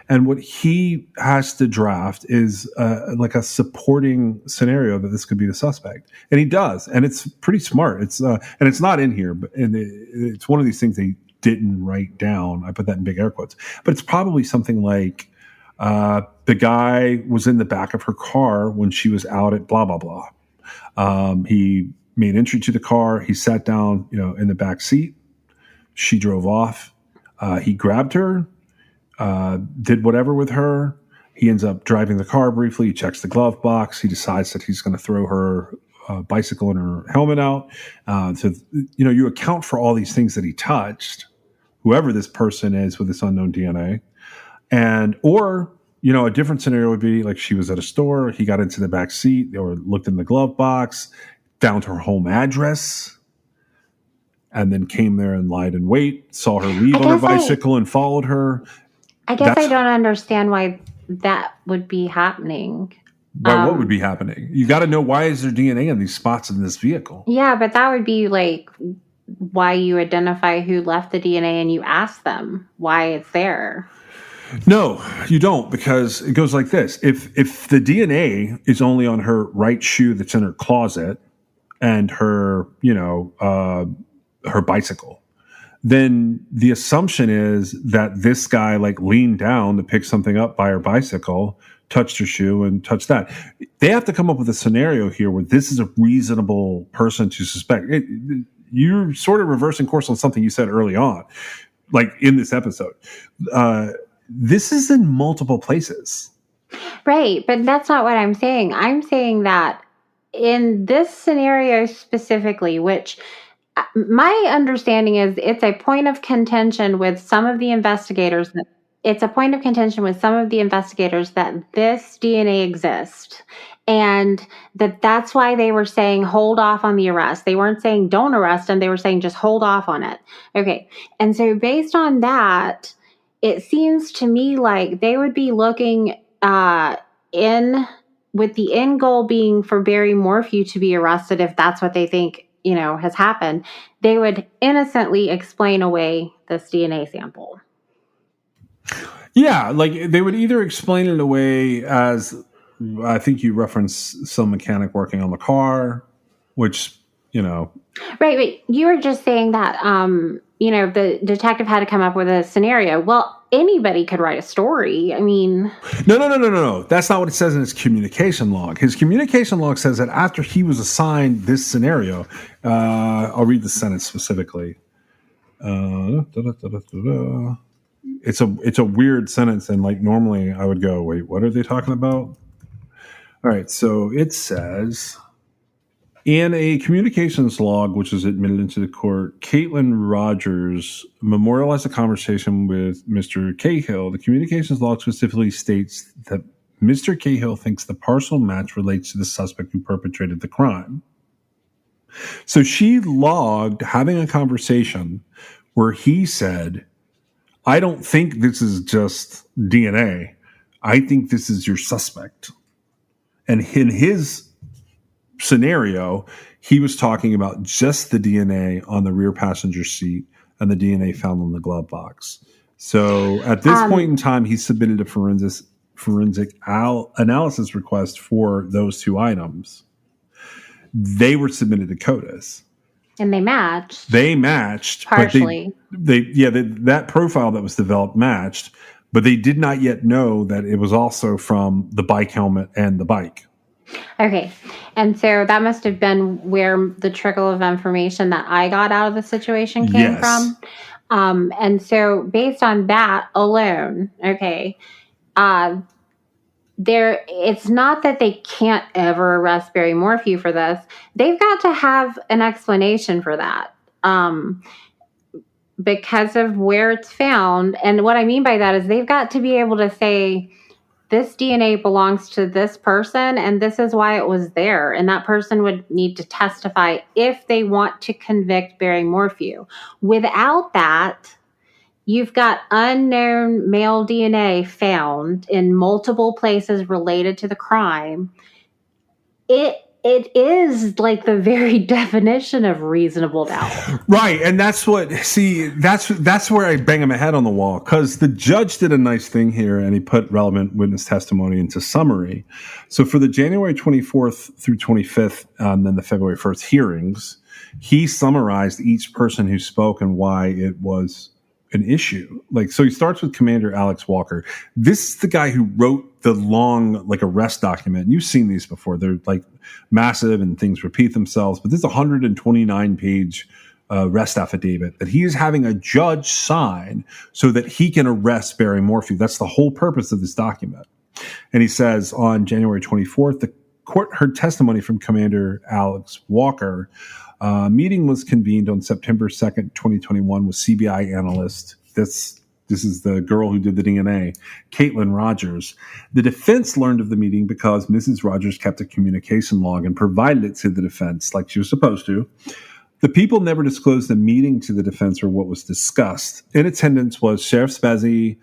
And what he has to draft is a supporting scenario that this could be the suspect. And he does. And it's pretty smart. And it's not in here, but it's one of these things they didn't write down. I put that in big air quotes. But it's probably something like the guy was in the back of her car when she was out at blah, blah, blah. He made entry to the car. He sat down, in the back seat. She drove off. He grabbed her. Did whatever with her. He ends up driving the car briefly. He checks the glove box. He decides that he's going to throw her bicycle and her helmet out. So, you account for all these things that he touched, whoever this person is with this unknown DNA. Or a different scenario would be like she was at a store. He got into the back seat or looked in the glove box, found her home address, and then came there and lied in wait, saw her leave on her bicycle and followed her. I guess I don't understand why that would be happening. Why, what would be happening? You got to know, why is there DNA in these spots in this vehicle? Yeah, but that would be why you identify who left the DNA and you ask them why it's there. No, you don't, because it goes like this. If the DNA is only on her right shoe that's in her closet and her, her bicycle, then the assumption is that this guy leaned down to pick something up by her bicycle, touched her shoe, and touched that. They have to come up with a scenario here where this is a reasonable person to suspect. You're sort of reversing course on something you said early on, in this episode. This is in multiple places. Right, but that's not what I'm saying. I'm saying that in this scenario specifically, which my understanding is it's a point of contention with some of the investigators. It's a point of contention with some of the investigators that this DNA exists, and that's why they were saying hold off on the arrest. They weren't saying don't arrest him. They were saying just hold off on it. Okay. And so based on that, it seems to me like they would be looking in with the end goal being for Barry Morphew to be arrested if that's what they think has happened. They would innocently explain away this DNA sample. Yeah, they would either explain it away as, I think you referenced some mechanic working on the car, which, Right. You were just saying that, the detective had to come up with a scenario. Well, anybody could write a story. I mean... No. That's not what it says in his communication log. His communication log says that after he was assigned this scenario, I'll read the sentence specifically. It's a weird sentence, and normally I would go, wait, what are they talking about? All right, so it says... In a communications log, which was admitted into the court, Caitlin Rogers memorialized a conversation with Mr. Cahill. The communications log specifically states that Mr. Cahill thinks the partial match relates to the suspect who perpetrated the crime. So she logged having a conversation where he said, I don't think this is just DNA. I think this is your suspect. And in his scenario, he was talking about just the DNA on the rear passenger seat and the DNA found on the glove box. So at this point in time, he submitted a forensic analysis request for those two items. They were submitted to CODIS. And they matched. They matched. Partially. But that profile that was developed matched, but they did not yet know that it was also from the bike helmet and the bike. Okay. And so that must have been where the trickle of information that I got out of the situation came from. And so based on that alone, okay, it's not that they can't ever arrest Barry Morphew for this. They've got to have an explanation for that. Because of where it's found. And what I mean by that is they've got to be able to say, this DNA belongs to this person, and this is why it was there. And that person would need to testify if they want to convict Barry Morphew. Without that, you've got unknown male DNA found in multiple places related to the crime. It is like the very definition of reasonable doubt. Right. And that's where I bang my head on the wall, because the judge did a nice thing here and he put relevant witness testimony into summary. So for the January 24th through 25th, and then the February 1st hearings, he summarized each person who spoke and why it was an issue. So he starts with Commander Alex Walker. This is the guy who wrote the long, arrest document. You've seen these before. They're massive and things repeat themselves, but this is a 129-page arrest affidavit that he is having a judge sign so that he can arrest Barry Morphew. That's the whole purpose of this document. And he says on January 24th, the court heard testimony from Commander Alex Walker. Meeting was convened on September 2nd, 2021 with CBI analyst. This is the girl who did the DNA, Caitlin Rogers. The defense learned of the meeting because Mrs. Rogers kept a communication log and provided it to the defense like she was supposed to. The people never disclosed the meeting to the defense or what was discussed. In attendance was Sheriff Spezzi,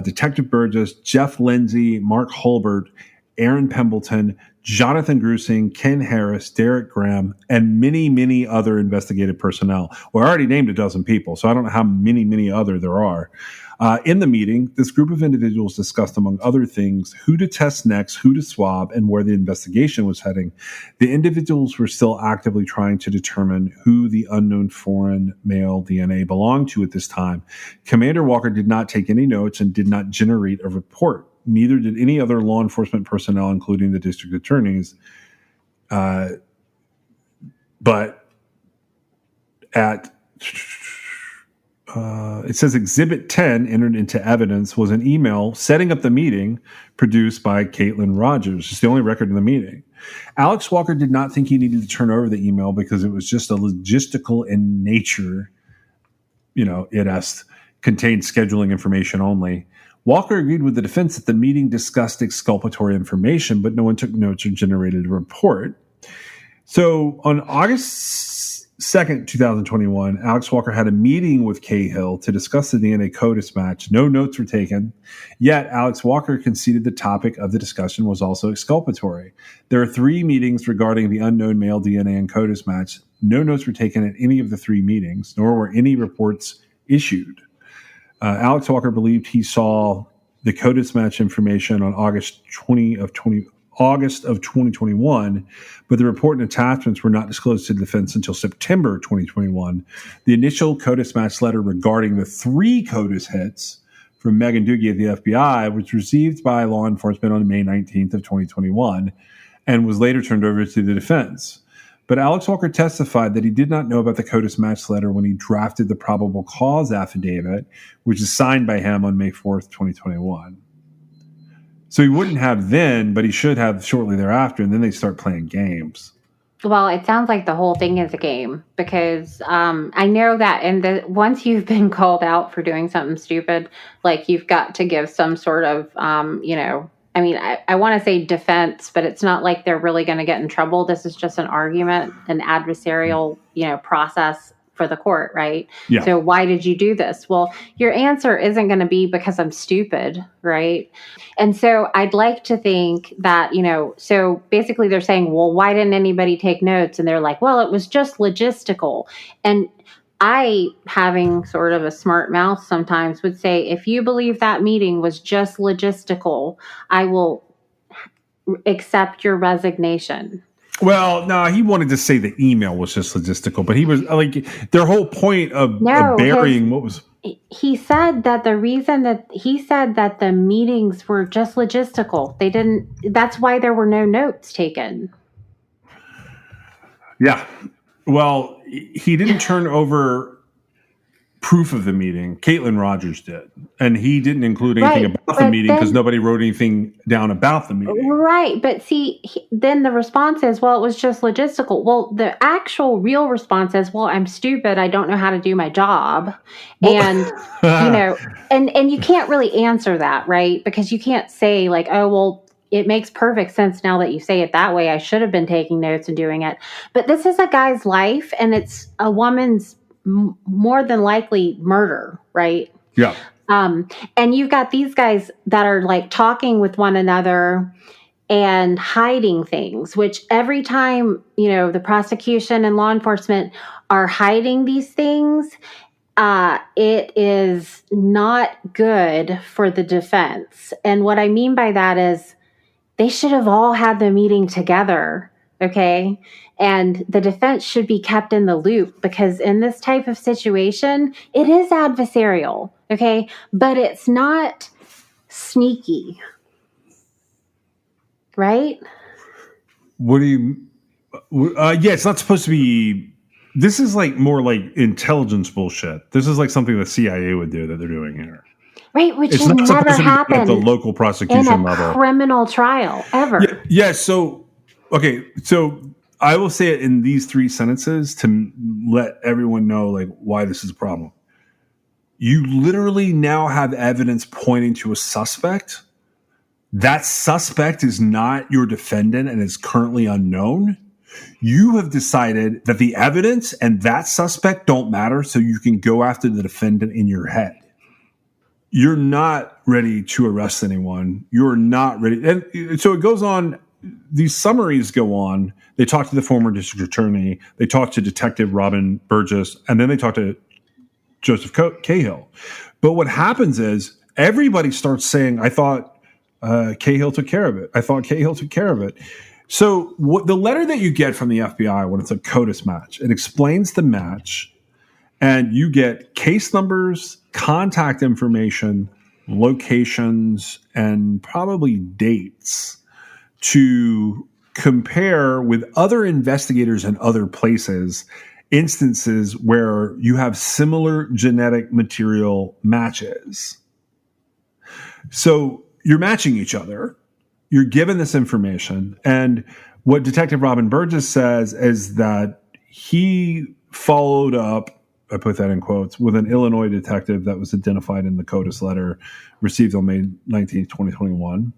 Detective Burgess, Jeff Lindsay, Mark Hulbert, Aaron Pembleton, Jonathan Grusing, Ken Harris, Derek Graham, and many, many other investigative personnel. Well, I already named a dozen people, so I don't know how many other there are. In the meeting, this group of individuals discussed, among other things, who to test next, who to swab, and where the investigation was heading. The individuals were still actively trying to determine who the unknown foreign male DNA belonged to at this time. Commander Walker did not take any notes and did not generate a report. Neither did any other law enforcement personnel, including the district attorneys. But it says Exhibit 10 entered into evidence was an email setting up the meeting produced by Caitlin Rogers. It's the only record of the meeting. Alex Walker did not think he needed to turn over the email because it was just a logistical in nature. It contained scheduling information only. Walker agreed with the defense that the meeting discussed exculpatory information, but no one took notes or generated a report. So on August 2nd, 2021, Alex Walker had a meeting with Cahill to discuss the DNA CODIS match. No notes were taken. Yet Alex Walker conceded the topic of the discussion was also exculpatory. There are 3 meetings regarding the unknown male DNA and CODIS match. No notes were taken at any of the 3 meetings, nor were any reports issued. Alex Walker believed he saw the CODIS match information on August of 2021, but the report and attachments were not disclosed to the defense until September 2021. The initial CODIS match letter regarding the 3 CODIS hits from Megan Doogie at the FBI was received by law enforcement on May 19th of 2021 and was later turned over to the defense. But Alex Walker testified that he did not know about the CODIS match letter when he drafted the probable cause affidavit, which is signed by him on May 4th, 2021. So he wouldn't have then, but he should have shortly thereafter, and then they start playing games. Well, it sounds like the whole thing is a game because I know that once you've been called out for doing something stupid, you've got to give some sort of, I want to say defense, but it's not like they're really going to get in trouble. This is just an argument, an adversarial, process for the court, right? Yeah. So why did you do this? Well, your answer isn't going to be because I'm stupid, right? And so I'd like to think that, so basically they're saying, well, why didn't anybody take notes? And they're like, well, it was just logistical. And I, having sort of a smart mouth sometimes, would say, if you believe that meeting was just logistical, I will accept your resignation. Well, no, he wanted to say the email was just logistical, but he was like, their whole point of burying what was. He said that the reason that the meetings were just logistical. That's why there were no notes taken. Yeah. Well, he didn't turn over proof of the meeting. Caitlin Rogers did. And he didn't include anything about the meeting because nobody wrote anything down about the meeting. Right. But see, then the response is, well, it was just logistical. Well, the actual real response is, well, I'm stupid. I don't know how to do my job. And, and you can't really answer that, right? Because you can't say like, oh, well, it makes perfect sense now that you say it that way. I should have been taking notes and doing it. But this is a guy's life, and it's a woman's more than likely murder, right? Yeah. And you've got these guys that are like talking with one another and hiding things, which every time, the prosecution and law enforcement are hiding these things, it is not good for the defense. And what I mean by that is they should have all had the meeting together. Okay. And the defense should be kept in the loop, because in this type of situation, it is adversarial. Okay. But it's not sneaky. Right? What do you, it's not supposed to be, this is like more like intelligence bullshit. This is like something the CIA would do that they're doing here. Right, which has never happened at the local prosecution level. Criminal trial, ever. Yeah, so, okay, so I will say it in these 3 sentences to let everyone know like why this is a problem. You literally now have evidence pointing to a suspect. That suspect is not your defendant and is currently unknown. You have decided that the evidence and that suspect don't matter, so you can go after the defendant in your head. You're not ready to arrest anyone. You're not ready. And so it goes on. These summaries go on. They talk to the former district attorney. They talk to Detective Robin Burgess. And then they talk to Joseph Cahill. But what happens is everybody starts saying, I thought Cahill took care of it. I thought Cahill took care of it. So the letter that you get from the FBI when it's a CODIS match, it explains the match. And you get case numbers, contact information, locations, and probably dates to compare with other investigators in other places, instances where you have similar genetic material matches. So you're matching each other. You're given this information. And what Detective Robin Burgess says is that he followed up, I put that in quotes, with an Illinois detective that was identified in the CODIS letter received on May 19th, 2021,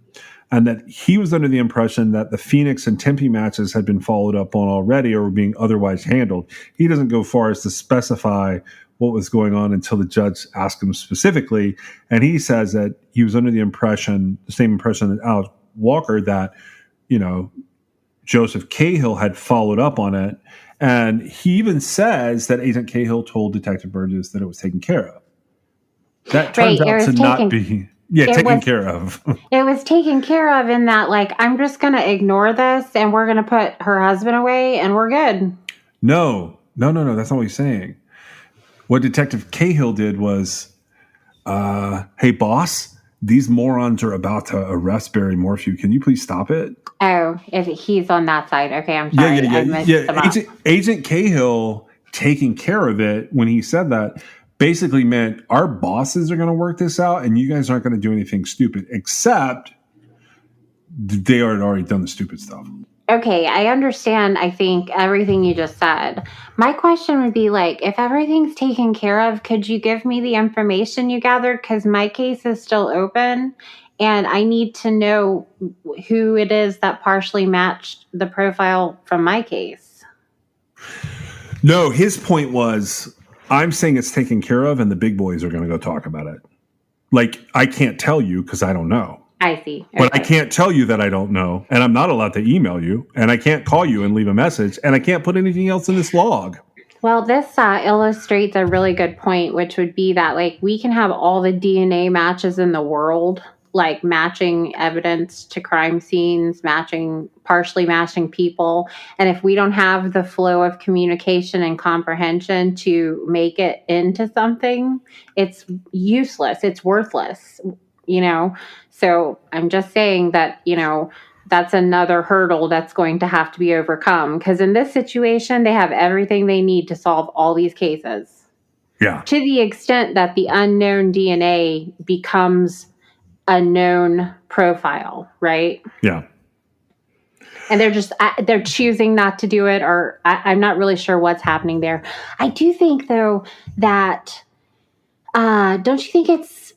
and that he was under the impression that the Phoenix and Tempe matches had been followed up on already or were being otherwise handled. He doesn't go far as to specify what was going on until the judge asked him specifically, and he says that he was under the same impression that Alex Walker, that, Joseph Cahill had followed up on it. And he even says that Agent Cahill told Detective Burgess that it was taken care of. That turns out to not be, taken care of. It was taken care of in that, like, I'm just going to ignore this and we're going to put her husband away and we're good. No. That's not what he's saying. What Detective Cahill did was, hey, boss, these morons are about to arrest Barry Morphew. Can you please stop it? Oh, he's on that side. Okay, I'm sorry. Yeah. Agent Cahill taking care of it when he said that basically meant our bosses are going to work this out and you guys aren't going to do anything stupid, except they had already done the stupid stuff. Okay, I understand, I think, everything you just said. My question would be, like, if everything's taken care of, could you give me the information you gathered? Because my case is still open, and I need to know who it is that partially matched the profile from my case. No, his point was, I'm saying it's taken care of, and the big boys are going to go talk about it. Like, I can't tell you because I don't know. I see. Okay. But I can't tell you that I don't know, and I'm not allowed to email you, and I can't call you and leave a message, and I can't put anything else in this log. Well, this illustrates a really good point, which would be that, like, we can have all the DNA matches in the world, like matching evidence to crime scenes, partially matching people. And if we don't have the flow of communication and comprehension to make it into something, it's useless. It's worthless, you know? So I'm just saying that, that's another hurdle that's going to have to be overcome, because in this situation they have everything they need to solve all these cases, Yeah. to the extent that the unknown DNA becomes a known profile, right? Yeah. And they're choosing not to do it, or I'm not really sure what's happening there. I do think, though, that don't you think it's,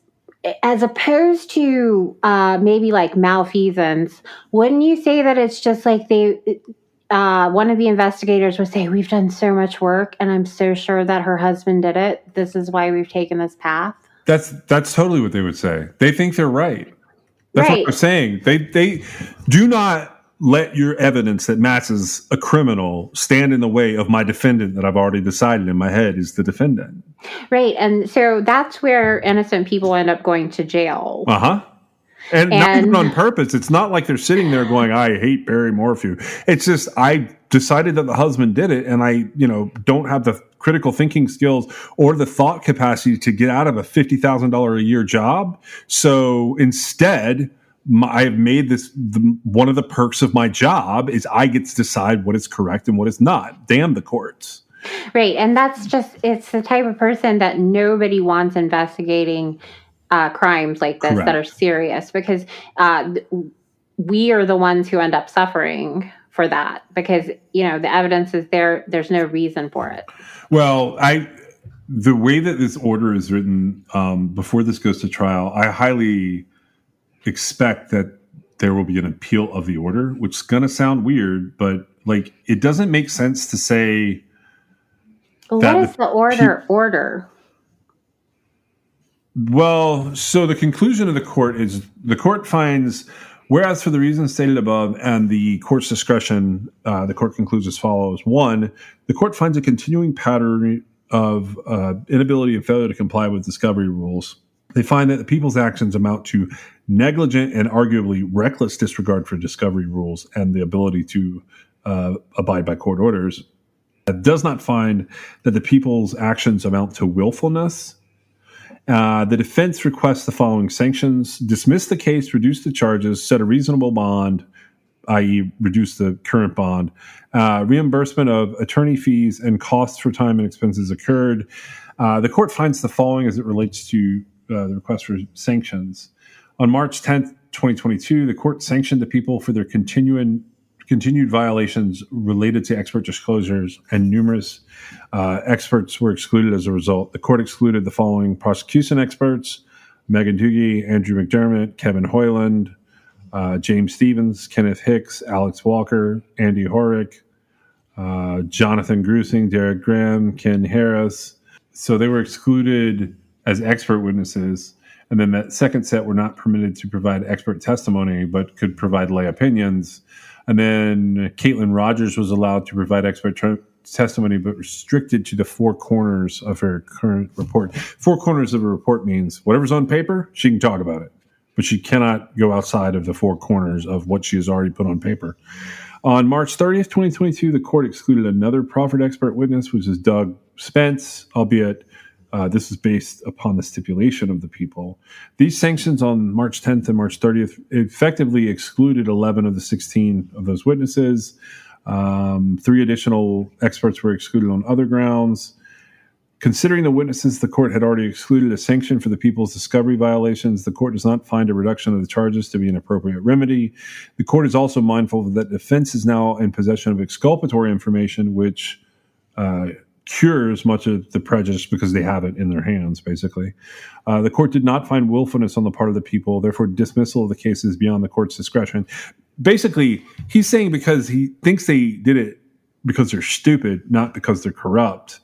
as opposed to maybe like malfeasance, wouldn't you say that it's just like one of the investigators would say, we've done so much work and I'm so sure that her husband did it. This is why we've taken this path. That's totally what they would say. They think they're right. That's Right. what I'm saying. They do not let your evidence that matches a criminal stand in the way of my defendant that I've already decided in my head is the defendant. Right. And so that's where innocent people end up going to jail. Uh-huh. And not even on purpose. It's not like they're sitting there going, I hate Barry Morphew. It's just, I decided that the husband did it, and I, don't have the critical thinking skills or the thought capacity to get out of a $50,000 a year job. So instead, I have made this one of the perks of my job is I get to decide what is correct and what is not. Damn the courts. Right. And it's the type of person that nobody wants investigating crimes like this. Correct. That are serious, because we are the ones who end up suffering for that, because, the evidence is there. There's no reason for it. Well, the way that this order is written, before this goes to trial, I highly expect that there will be an appeal of the order, which is going to sound weird, but like, it doesn't make sense to say. What is the order? Well, so the conclusion of the court is the court finds, whereas for the reasons stated above and the court's discretion, the court concludes as follows. 1, the court finds a continuing pattern of inability and failure to comply with discovery rules. They find that the people's actions amount to negligent and arguably reckless disregard for discovery rules and the ability to abide by court orders. It does not find that the people's actions amount to willfulness. The defense requests the following sanctions: dismiss the case, reduce the charges, set a reasonable bond, i.e. reduce the current bond, reimbursement of attorney fees and costs for time and expenses incurred. The court finds the following as it relates to the request for sanctions. On March 10th, 2022, the court sanctioned the people for their continued violations related to expert disclosures, and numerous experts were excluded as a result. The court excluded the following prosecution experts: Megan Doogie, Andrew McDermott, Kevin Hoyland, James Stevens, Kenneth Hicks, Alex Walker, Andy Horick, Jonathan Grusing, Derek Graham, Ken Harris. So they were excluded as expert witnesses. And then that second set were not permitted to provide expert testimony, but could provide lay opinions. And then Caitlin Rogers was allowed to provide expert testimony, but restricted to the 4 corners of her current report. 4 corners of a report means whatever's on paper, she can talk about it, but she cannot go outside of the 4 corners of what she has already put on paper. On March 30th, 2022, the court excluded another proffered expert witness, which is Doug Spence, albeit this is based upon the stipulation of the people. These sanctions on March 10th and March 30th effectively excluded 11 of the 16 of those witnesses. 3 additional experts were excluded on other grounds. Considering the witnesses the court had already excluded a sanction for the people's discovery violations, the court does not find a reduction of the charges to be an appropriate remedy. The court is also mindful that the defense is now in possession of exculpatory information, which cures much of the prejudice because they have it in their hands, basically. The court did not find willfulness on the part of the people, therefore dismissal of the case is beyond the court's discretion. Basically, he's saying because he thinks they did it because they're stupid, not because they're corrupt,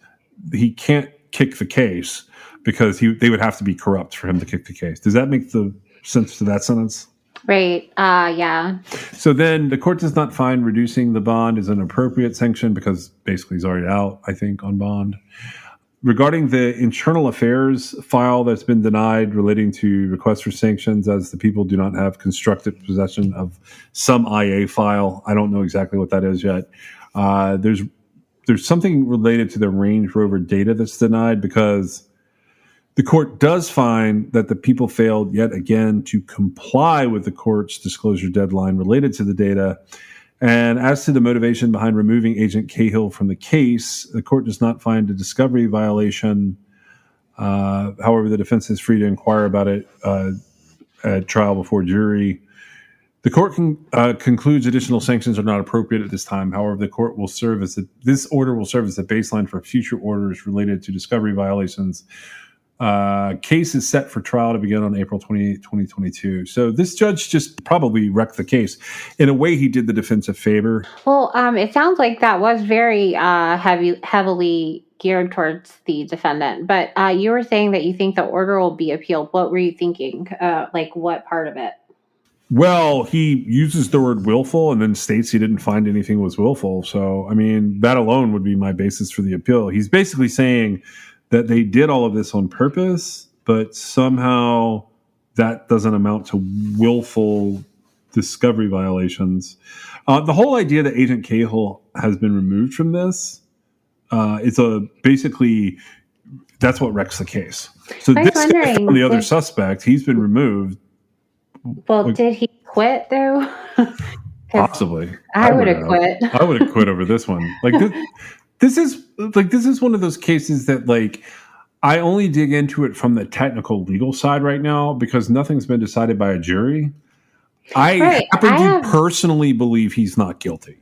he can't kick the case because they would have to be corrupt for him to kick the case. Does that make the sense to that sentence? Right. Yeah. So then the court does not find reducing the bond is an appropriate sanction because basically he's already out, I think, on bond. Regarding the internal affairs file that's been denied relating to requests for sanctions, as the people do not have constructive possession of some IA file. I don't know exactly what that is yet. There's something related to the Range Rover data that's denied because the court does find that the people failed yet again to comply with the court's disclosure deadline related to the data. And as to the motivation behind removing Agent Cahill from the case, the court does not find a discovery violation. However, the defense is free to inquire about it at trial before jury. The court concludes additional sanctions are not appropriate at this time. However, the court will serve as this order will serve as a baseline for future orders related to discovery violations. Case is set for trial to begin on April 28, 2022. So this judge just probably wrecked the case. In a way, he did the defense a favor. Well, it sounds like that was very heavily geared towards the defendant. But you were saying that you think the order will be appealed. What were you thinking? Like what part of it? Well, he uses the word willful and then states he didn't find anything was willful. So, I mean, that alone would be my basis for the appeal. He's basically saying that they did all of this on purpose, but somehow that doesn't amount to willful discovery violations. The whole idea that Agent Cahill has been removed from this, basically that's what wrecks the case. So this guy found the other suspect, he's been removed. Well, did he quit though? Possibly. I would have quit. I would have quit over this one. This is one of those cases that I only dig into it from the technical legal side right now because nothing's been decided by a jury. I personally believe he's not guilty.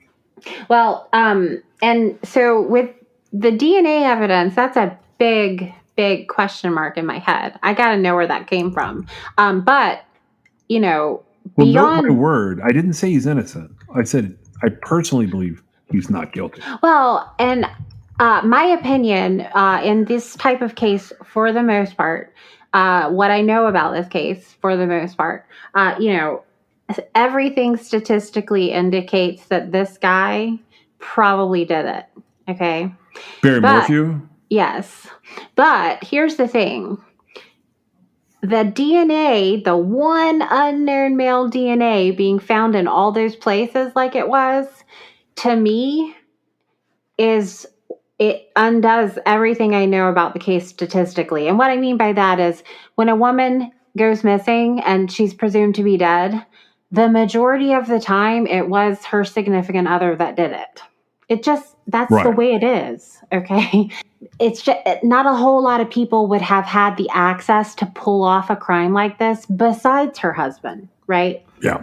Well, and so with the DNA evidence, that's a big question mark in my head. I got to know where that came from. But beyond my word, I didn't say he's innocent. I said I personally believe he's not guilty. Well, and my opinion in this type of case, for the most part, what I know about this case, for the most part, everything statistically indicates that this guy probably did it. Okay. Barry Morphew? Yes. But here's the thing. The DNA, the one unknown male DNA being found in all those places like it was, to me, it undoes everything I know about the case statistically. And what I mean by that is when a woman goes missing and she's presumed to be dead, the majority of the time it was her significant other that did it. That's right. The way it is, okay? It's just not a whole lot of people would have had the access to pull off a crime like this besides her husband, right? Yeah.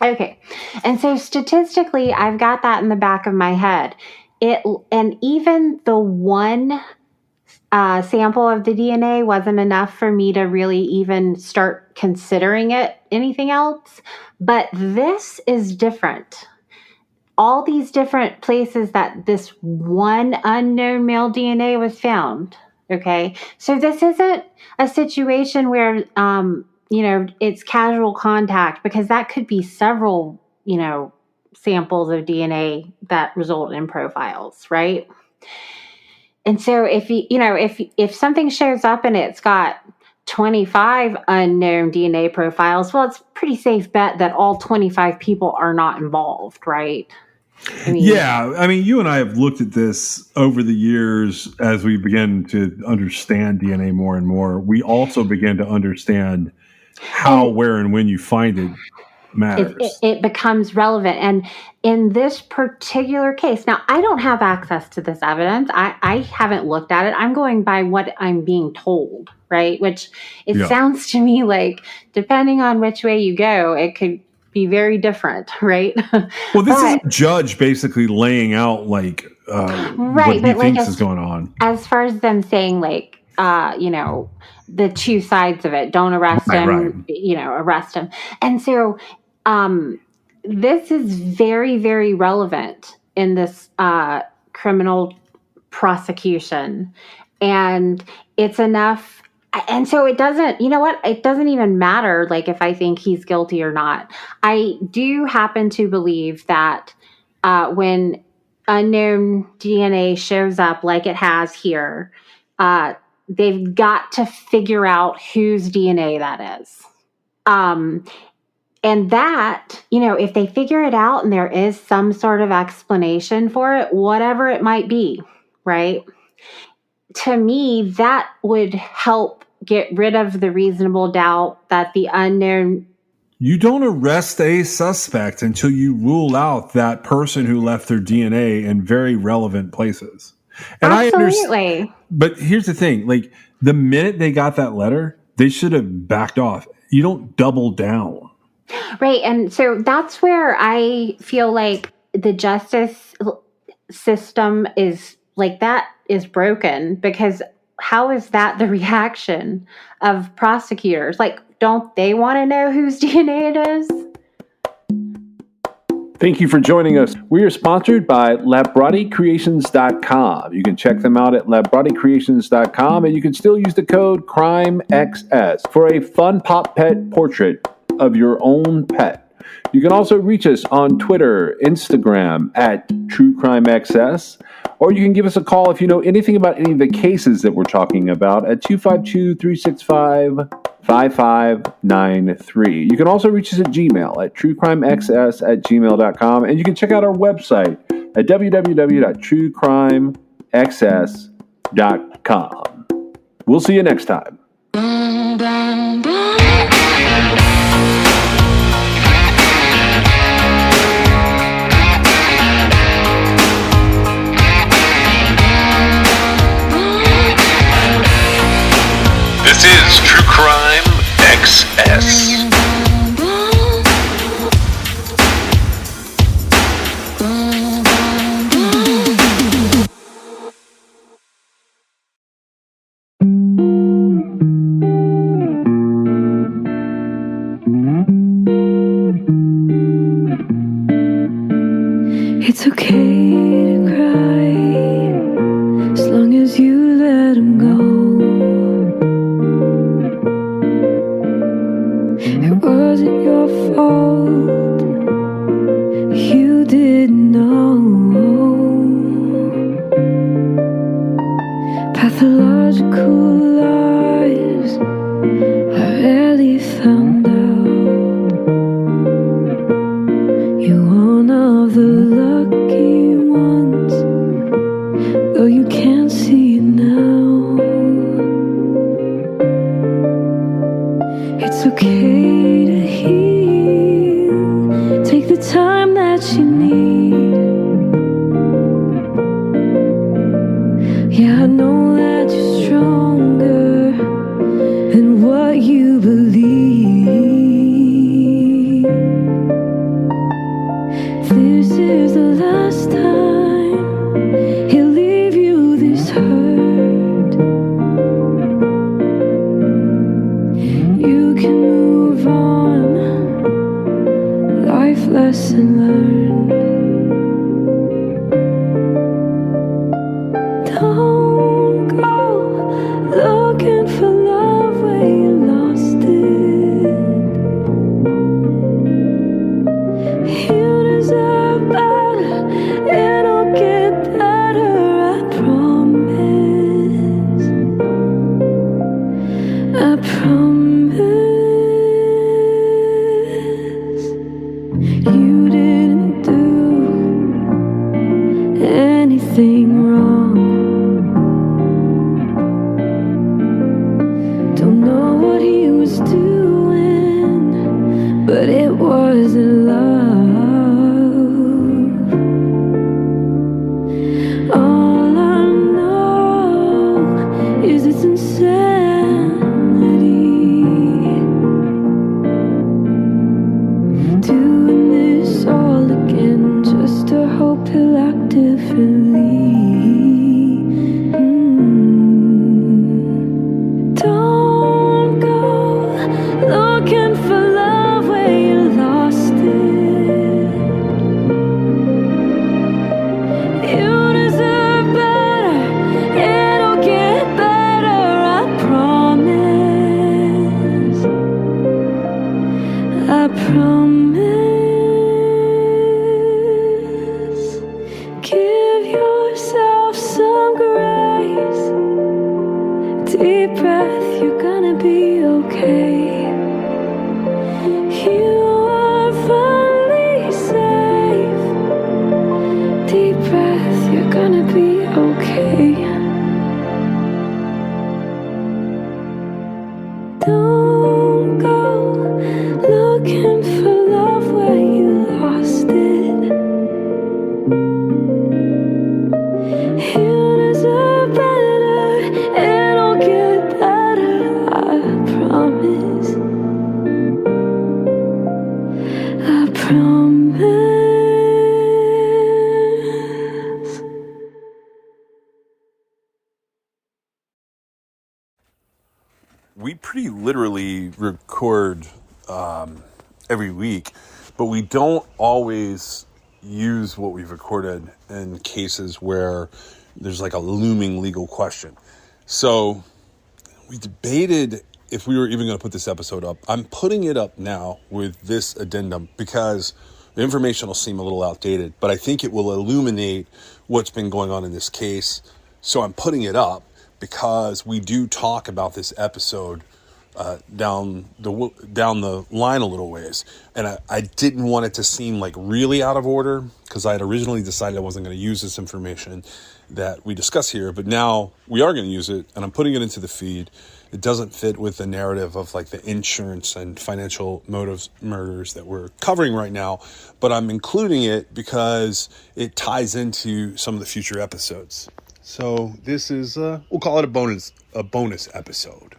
Okay. And so statistically, I've got that in the back of my head. And even the one sample of the DNA wasn't enough for me to really even start considering it anything else. But this is different. All these different places that this one unknown male DNA was found. Okay. So this isn't a situation where, it's casual contact, because that could be several, samples of DNA that result in profiles. Right. And so if something shows up and it's got 25 unknown DNA profiles, well, it's a pretty safe bet that all 25 people are not involved. Right. You and I have looked at this over the years as we begin to understand DNA more and more. We also begin to understand how, where, and when you find it matters. It becomes relevant. And in this particular case, now I don't have access to this evidence. I haven't looked at it. I'm going by what I'm being told, right? Which sounds to me like, depending on which way you go, it could be very different, right? Well, this is a judge basically laying out what he thinks is going on. As far as them saying the two sides of it, don't arrest him, arrest him. And so this is very, very relevant in this criminal prosecution. And it's enough And so it doesn't, you know what? It doesn't even matter, like, if I think he's guilty or not. I do happen to believe that when unknown DNA shows up like it has here, they've got to figure out whose DNA that is. And that, if they figure it out and there is some sort of explanation for it, whatever it might be, right? To me, that would help get rid of the reasonable doubt that the unknown. You don't arrest a suspect until you rule out that person who left their DNA in very relevant places. And Absolutely. I understand, but here's the thing: like, the minute they got that letter, they should have backed off. You don't double down. Right. And so that's where I feel like the justice system is broken, because how is that the reaction of prosecutors? Like, don't they want to know whose DNA it is? Thank you for joining us. We are sponsored by LabRottiCreations.com. You can check them out at LabRottiCreations.com, and you can still use the code CRIMEXS for a fun pop pet portrait of your own pet. You can also reach us on Twitter, Instagram at TrueCrimeXS, or you can give us a call if you know anything about any of the cases that we're talking about at 252-365-5593. You can also reach us at Gmail at truecrimexs@gmail.com, and you can check out our website at www.truecrimexs.com. We'll see you next time. This is True Crime XS. It's okay to cry as long as you let him go. It wasn't your fault. You didn't know. Pathological lies I rarely found out. You're one of the lucky ones, though you can't see it now. It's okay to heal. Take the time that you need. Yeah, I know that you're stronger than what you believe. This is the last time he'll leave you this hurt. You can move on. Life lesson learned. Don't go looking for love where you lost it. You deserve better. It'll get better, I promise. I promise. You didn't do anything wrong. Don't know what he was doing, but it wasn't love. All I know is it's insanity. Doing this all promise. We pretty literally record every week, but we don't always use what we've recorded in cases where there's like a looming legal question. So we debated if we were even going to put this episode up. I'm putting it up now with this addendum because the information will seem a little outdated, but I think it will illuminate what's been going on in this case. So I'm putting it up because we do talk about this episode down the line a little ways. And I didn't want it to seem like really out of order because I had originally decided I wasn't going to use this information that we discuss here, but now we are going to use it and I'm putting it into the feed. It doesn't fit with the narrative of like the insurance and financial motives murders that we're covering right now, but I'm including it because it ties into some of the future episodes. So this is, we'll call it a bonus episode.